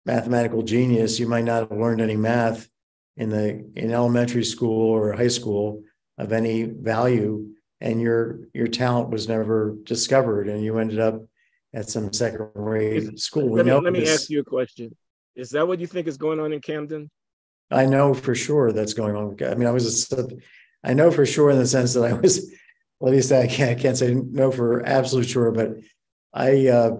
mathematical genius, you might not have learned any math in elementary school or high school of any value, and your talent was never discovered, and you ended up at some second-rate school. Let me ask you a question. Is that what you think is going on in Camden? I know for sure that's going on. I mean, I know for sure in the sense that I was, well, at least I can't say no for absolute sure, but I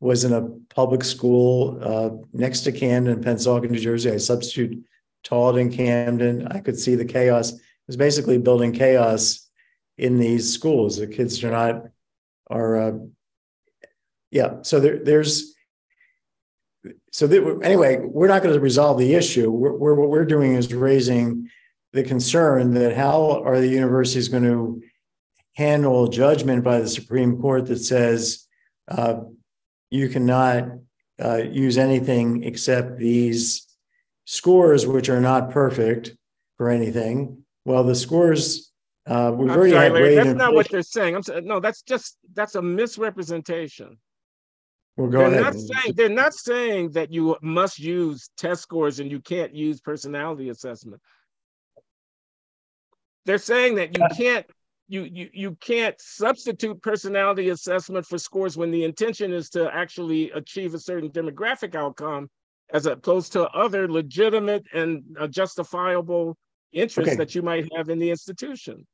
was in a public school next to Camden, Pensacola, New Jersey. I substitute taught in Camden. I could see the chaos. It was basically building chaos in these schools. The kids anyway, we're not going to resolve the issue. What we're doing is raising the concern that how are the universities going to handle a judgment by the Supreme Court that says you cannot use anything except these scores, which are not perfect for anything. Well, the scores we've already had Larry, grade that's inflation. not what they're saying. I'm saying no. That's a misrepresentation. Well, go ahead. They're not saying that you must use test scores and you can't use personality assessment. They're saying that you can't substitute personality assessment for scores when the intention is to actually achieve a certain demographic outcome, as opposed to other legitimate and justifiable interests that you might have in the institution.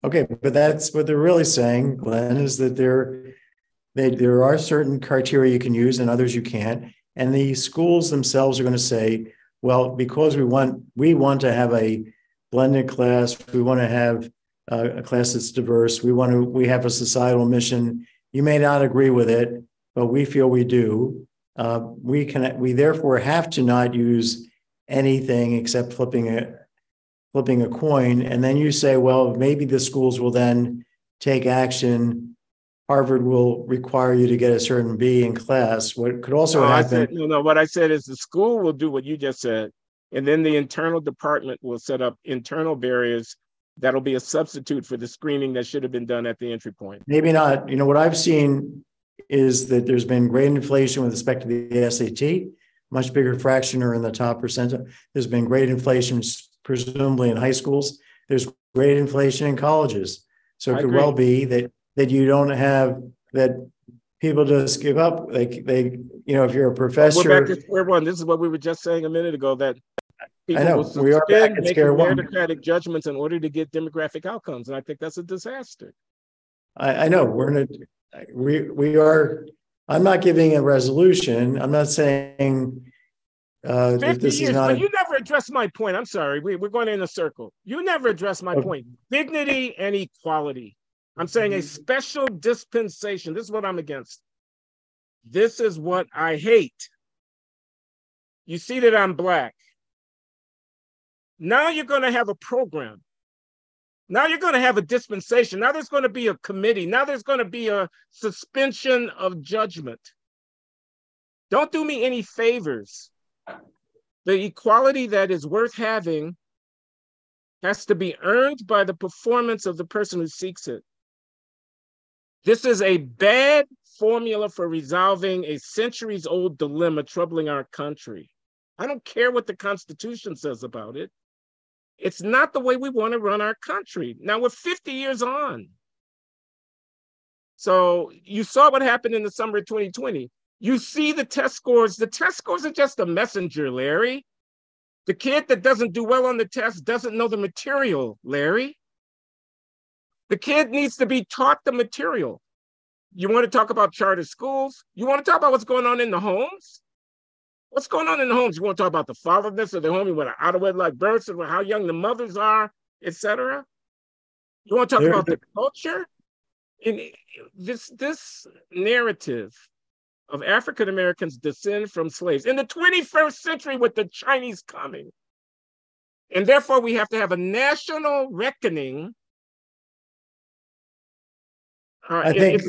Okay, but that's what they're really saying, Glenn, is that there are certain criteria you can use and others you can't. And the schools themselves are going to say, well, because we want to have a blended class, we want to have a class that's diverse, we have a societal mission. You may not agree with it, but we feel we do. We therefore have to not use anything except flipping a coin. And then you say, well, maybe the schools will then take action. Harvard will require you to get a certain B in class. What could also happen? What I said is the school will do what you just said. And then the internal department will set up internal barriers that'll be a substitute for the screening that should have been done at the entry point. Maybe not. What I've seen is that there's been great inflation with respect to the SAT, much bigger fraction are in the top percentile. There's been great inflation, presumably in high schools. There's great inflation in colleges. So it could well be that you don't have that people just give up. If you're a professor. We're back to square one. This is what we were just saying a minute ago, that people will suspend making meritocratic judgments in order to get demographic outcomes. And I think that's a disaster. I know we are. I'm not giving a resolution. I'm not saying that this is not. But you never addressed my point. I'm sorry. We're going in a circle. You never addressed my point. Dignity and equality. I'm saying a special dispensation. This is what I'm against. This is what I hate. You see that I'm Black. Now you're going to have a program. Now you're going to have a dispensation. Now there's going to be a committee. Now there's going to be a suspension of judgment. Don't do me any favors. The equality that is worth having has to be earned by the performance of the person who seeks it. This is a bad formula for resolving a centuries-old dilemma troubling our country. I don't care what the Constitution says about it. It's not the way we want to run our country. Now we're 50 years on. So you saw what happened in the summer of 2020. You see the test scores. The test scores are just a messenger, Larry. The kid that doesn't do well on the test doesn't know the material, Larry. The kid needs to be taught the material. You want to talk about charter schools? You want to talk about what's going on in the homes? What's going on in the homes? You want to talk about the fatherlessness of the home? You want to out of wedlock births and how young the mothers are, etc. You want to talk about the culture? In this narrative of African Americans descend from slaves in the 21st century with the Chinese coming. And therefore we have to have a national reckoning. I think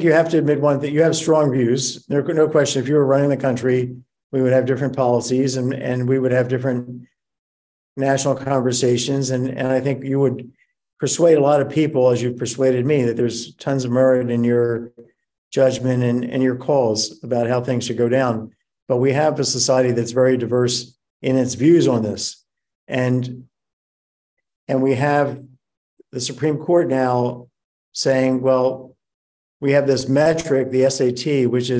you have to admit one thing. You have strong views. No question. If you were running the country, we would have different policies and we would have different national conversations. And I think you would persuade a lot of people, as you've persuaded me, that there's tons of merit in your judgment and your calls about how things should go down. But we have a society that's very diverse in its views on this. And we have the Supreme Court now saying, well, we have this metric, the SAT, which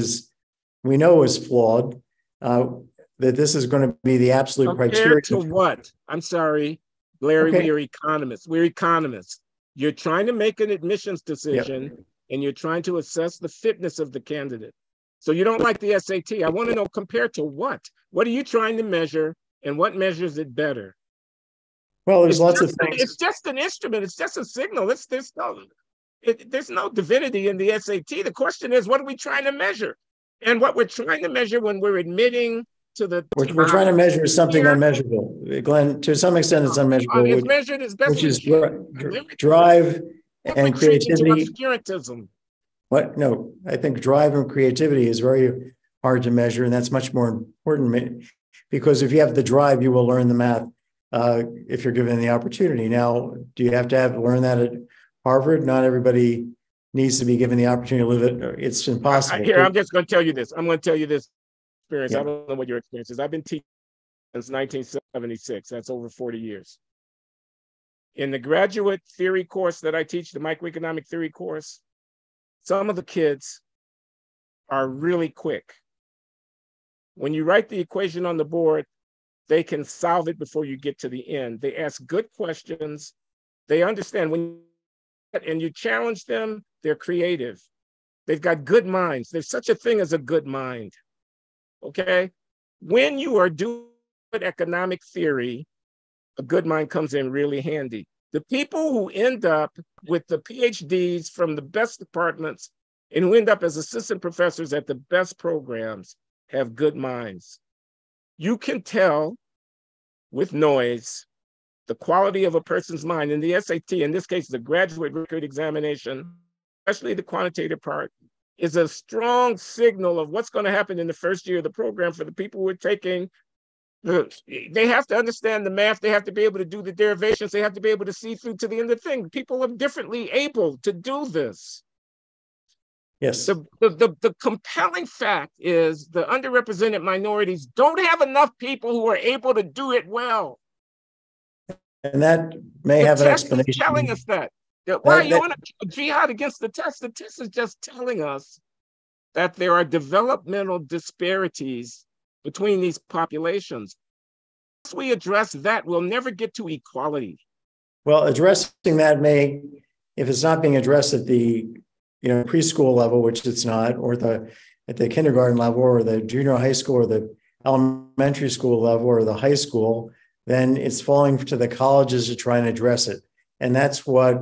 we know is flawed, that this is going to be the absolute criteria. To what? I'm sorry, Larry, okay. We are economists. We're economists. You're trying to make an admissions decision, and you're trying to assess the fitness of the candidate. So you don't like the SAT. I want to know, compared to what? What are you trying to measure, and what measures it better? Well, there's lots of things. It's just an instrument. It's just a signal. There's no divinity in the SAT. The question is, what are we trying to measure? And what we're trying to measure when we're admitting to the... We're trying to measure something unmeasurable. Glenn, to some extent, it's unmeasurable. It's measured as best which is drive and creativity. What? No, I think drive and creativity is very hard to measure, and that's much more important because if you have the drive, you will learn the math if you're given the opportunity. Now, do you have to learn that at Harvard? Not everybody needs to be given the opportunity to live it. It's impossible. Here, I'm just going to tell you this. I'm going to tell you this experience. I don't know what your experience is. I've been teaching since 1976. That's over 40 years. In the graduate theory course that I teach, the microeconomic theory course, some of the kids are really quick. When you write the equation on the board, they can solve it before you get to the end. They ask good questions. They understand and you challenge them, they're creative. They've got good minds. There's such a thing as a good mind, okay? When you are doing economic theory, a good mind comes in really handy. The people who end up with the PhDs from the best departments and who end up as assistant professors at the best programs have good minds. You can tell with noise the quality of a person's mind. In the SAT, in this case, the graduate record examination, especially the quantitative part, is a strong signal of what's going to happen in the first year of the program for the people who are taking. They have to understand the math. They have to be able to do the derivations. They have to be able to see through to the end of the thing. People are differently able to do this. Yes. The compelling fact is the underrepresented minorities don't have enough people who are able to do it well. And that may have an explanation. Is telling us that. Why are you on a jihad against the test? The test is just telling us that there are developmental disparities between these populations. Once we address that, we'll never get to equality. Well, addressing that may, if it's not being addressed at the preschool level, which it's not, or at the kindergarten level, or the junior high school, or the elementary school level, or the high school, then it's falling to the colleges to try and address it. And that's what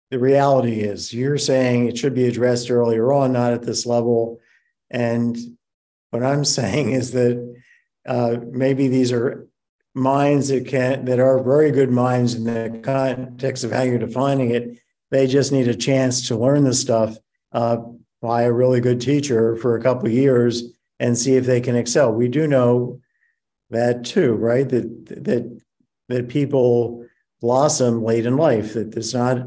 the reality is. You're saying it should be addressed earlier on, not at this level. And what I'm saying is that maybe these are minds that are very good minds in the context of how you're defining it. They just need a chance to learn this stuff by a really good teacher for a couple of years and see if they can excel. We do know that too, right? That people blossom late in life, that it's not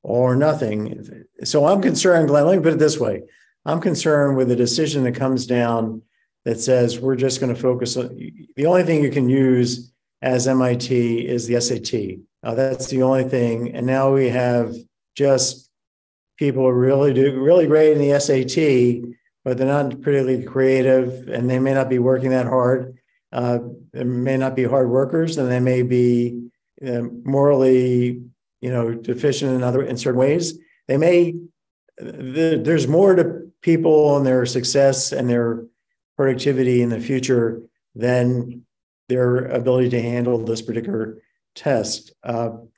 all or nothing. So I'm concerned, Glenn, let me put it this way. I'm concerned with a decision that comes down that says we're just going to focus on the only thing you can use as MIT is the SAT. That's the only thing. And now we have just people who really do really great in the SAT, but they're not particularly creative and they may not be working that hard. They may not be hard workers and they may be morally, deficient in certain ways. There's more to people and their success and their productivity in the future than their ability to handle this particular test. I'll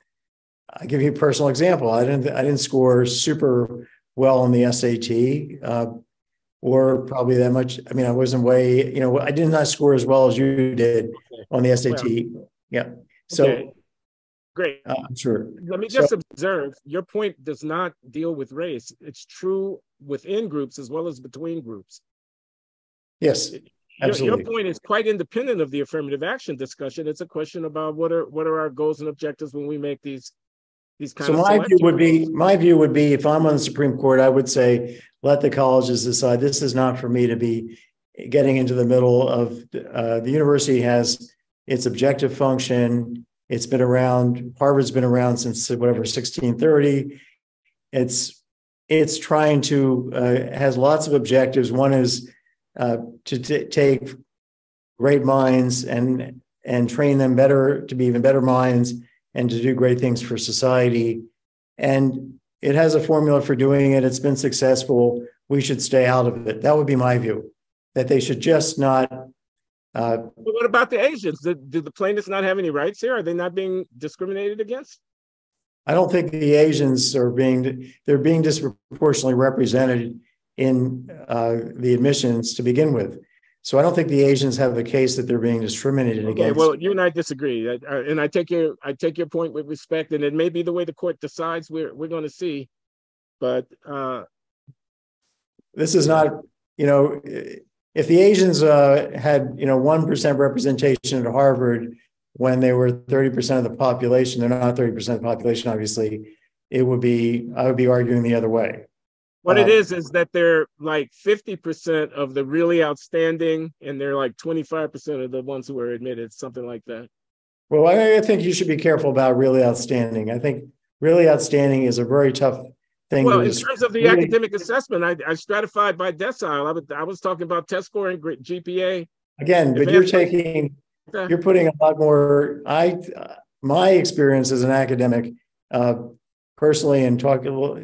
give you a personal example. I didn't score super well on the SAT, or probably that much. I mean, I wasn't I did not score as well as you did on the SAT. Well, yeah. So. Okay. Great. I'm sure. Let me just observe, your point does not deal with race. It's true within groups as well as between groups. Yes, absolutely. Your point is quite independent of the affirmative action discussion. It's a question about what are our goals and objectives when we make these kind of selections. My view would be, if I'm on the Supreme Court, I would say, let the colleges decide. This is not for me to be getting into the middle of. The university has its objective function. It's been around. Harvard's been around since 1630. It's trying to has lots of objectives. One is to take great minds and train them better to be even better minds and to do great things for society. And it has a formula for doing it. It's been successful. We should stay out of it. That would be my view. That they should just not. But what about the Asians? Do the plaintiffs not have any rights here? Are they not being discriminated against? I don't think the Asians they're being disproportionately represented in the admissions to begin with. So I don't think the Asians have a case that they're being discriminated against. Well, you and I disagree, and I take your point with respect, and it may be the way the court decides. We're going to see, but this is not, if the Asians had 1% representation at Harvard when they were 30% of the population, they're not 30% of the population. Obviously, I would be arguing the other way. What it is that they're like 50% of the really outstanding, and they're like 25% of the ones who are admitted, something like that. Well, I think you should be careful about really outstanding. I think really outstanding is a very tough thing. Well, in terms of the academic assessment, I stratified by decile. I was talking about test score and GPA. Again, but you're putting a lot more. My experience as an academic, personally, and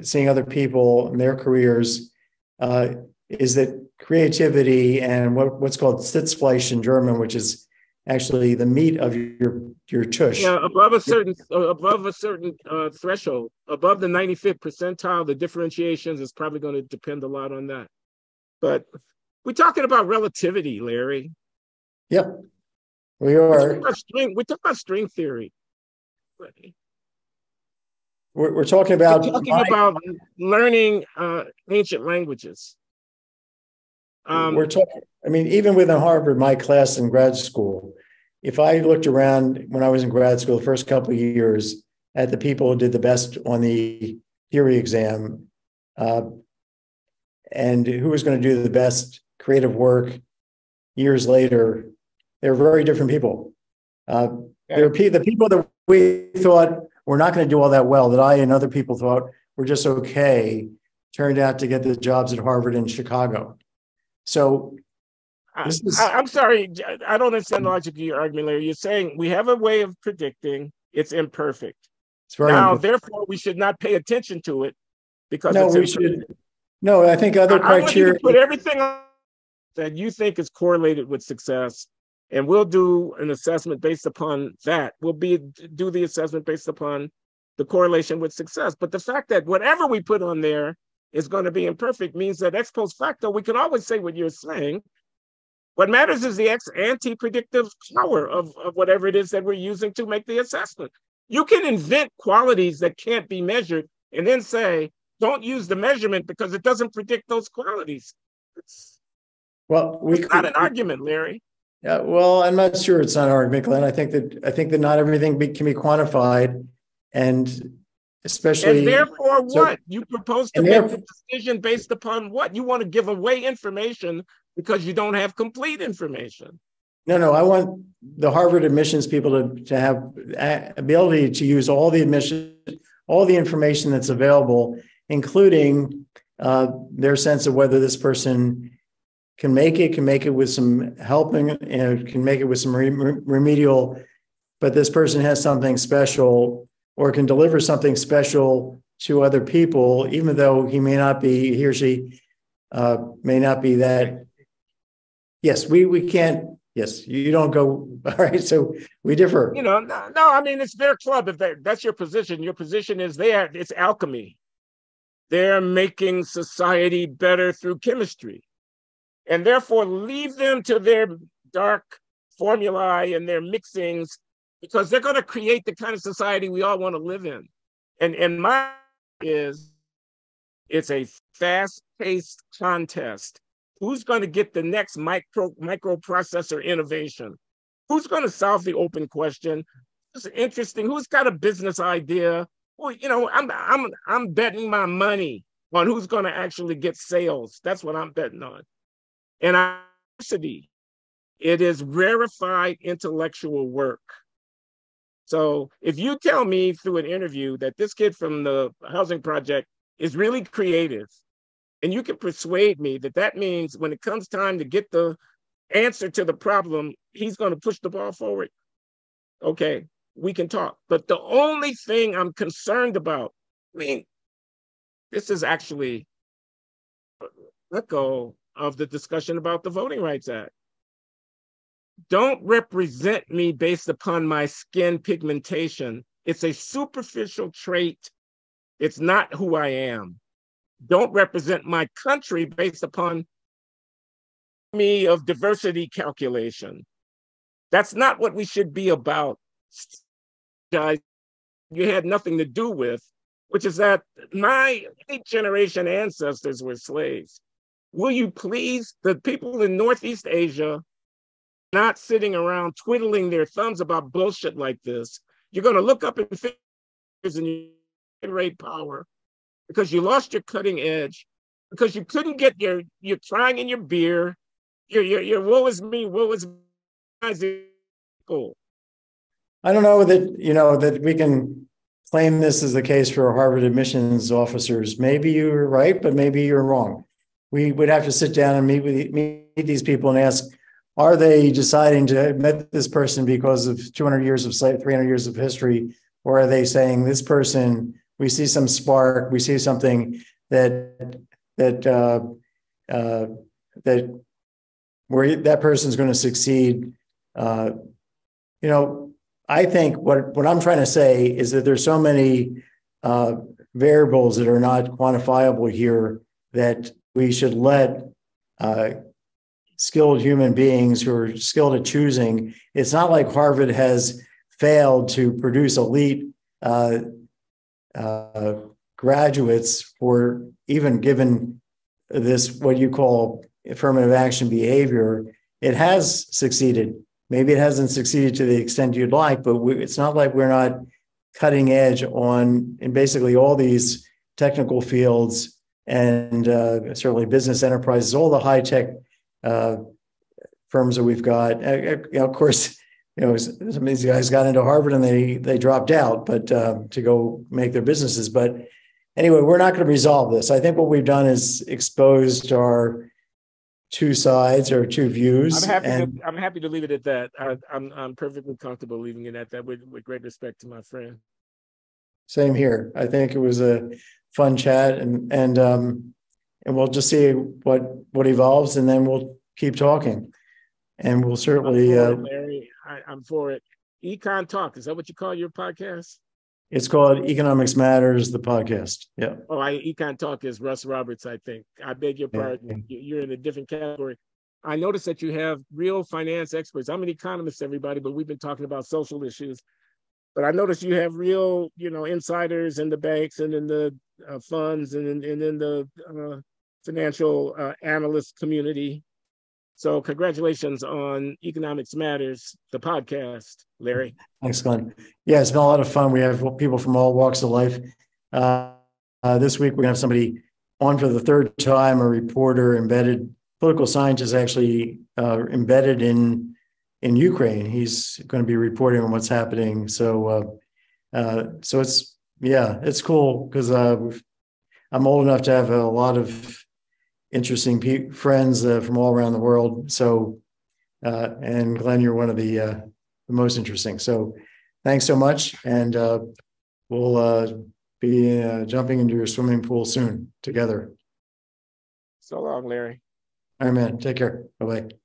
seeing other people in their careers, is that creativity and what's called Sitzfleisch in German, which is actually the meat of your tush. Yeah, above a certain threshold, above the 95th percentile, the differentiations is probably going to depend a lot on that. But we're talking about relativity, Larry. Yep, we are. We're talking about string theory. We're talking about learning ancient languages. We're talking. I mean, even within Harvard, my class in grad school, if I looked around when I was in grad school, the first couple of years, at the people who did the best on the theory exam, and who was going to do the best creative work years later, they're very different people. They're the people that we thought were not going to do all that well, that I and other people thought were just okay, turned out to get the jobs at Harvard and Chicago. So I'm sorry, I don't understand the logic of your argument, Larry. You're saying we have a way of predicting, it's imperfect. Therefore, we should not pay attention to it because it's imperfect. No, I think other criteria. I want you to put everything that you think is correlated with success, and we'll do an assessment based upon that. We'll do the assessment based upon the correlation with success. But the fact that whatever we put on there is going to be imperfect means that ex post facto, we can always say what you're saying. What matters is the anti-predictive power of whatever it is that we're using to make the assessment. You can invent qualities that can't be measured and then say, don't use the measurement because it doesn't predict those qualities. It's not an argument, Larry. Yeah, well, I'm not sure it's not an argument, Glenn. I think that not everything can be quantified, and especially. And therefore, what you propose to make the decision based upon what you want to give away information because you don't have complete information. No, I want the Harvard admissions people to have ability to use all the information that's available, including their sense of whether this person can make it with some helping, can make it with some remedial, but this person has something special or can deliver something special to other people, even though he or she may not be that. Yes, we can't. Yes, you don't go. All right, so we differ. No, I mean, it's their club. If that's your position is it's alchemy. They're making society better through chemistry. And therefore, leave them to their dark formulae and their mixings, because they're going to create the kind of society we all want to live in. And my is, it's a fast-paced contest. Who's going to get the next microprocessor innovation? Who's going to solve the open question? It's interesting. Who's got a business idea? Well, I'm betting my money on who's going to actually get sales. That's what I'm betting on. And it is rarefied intellectual work. So if you tell me through an interview that this kid from the housing project is really creative, and you can persuade me that means when it comes time to get the answer to the problem, he's going to push the ball forward. Okay, we can talk. But the only thing I'm concerned about, this is actually let go of the discussion about the Voting Rights Act. Don't represent me based upon my skin pigmentation. It's a superficial trait. It's not who I am. Don't represent my country based upon me of diversity calculation. That's not what we should be about. Guys, you had nothing to do with, which is that my 8th-generation ancestors were slaves. Will you please, the people in Northeast Asia, not sitting around twiddling their thumbs about bullshit like this. You're going to look up in figures and you generate power because you lost your cutting edge, because you couldn't get your trying in your beer, your woe is me, woe is cool. I don't know that we can claim this as the case for Harvard admissions officers. Maybe you're right, but maybe you're wrong. We would have to sit down and meet these people and ask, are they deciding to admit this person because of 200 years of 300 years of history, or are they saying this person, we see some spark, we see something that where that person's going to succeed? I think what I'm trying to say is that there's so many variables that are not quantifiable here that we should let skilled human beings who are skilled at choosing. It's not like Harvard has failed to produce elite graduates for even given this, what you call affirmative action behavior. It has succeeded. Maybe it hasn't succeeded to the extent you'd like, but it's not like we're not cutting edge in basically all these technical fields and certainly business enterprises, all the high-tech firms that we've got. Of course, some of these guys got into Harvard and they dropped out, but to go make their businesses. But anyway, we're not going to resolve this. I think what we've done is exposed our two sides or two views. I'm happy to leave it at that. I'm perfectly comfortable leaving it at that with great respect to my friend. Same here. I think it was a fun chat, and we'll just see what evolves, and then we'll keep talking. And we'll certainly. Larry, I'm for it. Econ Talk, is that what you call your podcast? It's called Economics Matters, the podcast. Yeah. Oh, Econ Talk is Russ Roberts, I think. I beg your pardon. You're in a different category. I noticed that you have real finance experts. I'm an economist, everybody, but we've been talking about social issues. But I noticed you have real, insiders in the banks and in the funds and in the financial analyst community. So congratulations on Economics Matters, the podcast, Larry. Thanks, Glenn. Yeah, it's been a lot of fun. We have people from all walks of life. This week, we're going to have somebody on for the third time, a reporter, political scientist, actually embedded in Ukraine. He's going to be reporting on what's happening. So it's cool because I'm old enough to have a lot of interesting friends from all around the world. So, and Glenn, you're one of the most interesting. So, thanks so much, and we'll be jumping into your swimming pool soon together. So long, Larry. All right, man. Take care. Bye-bye.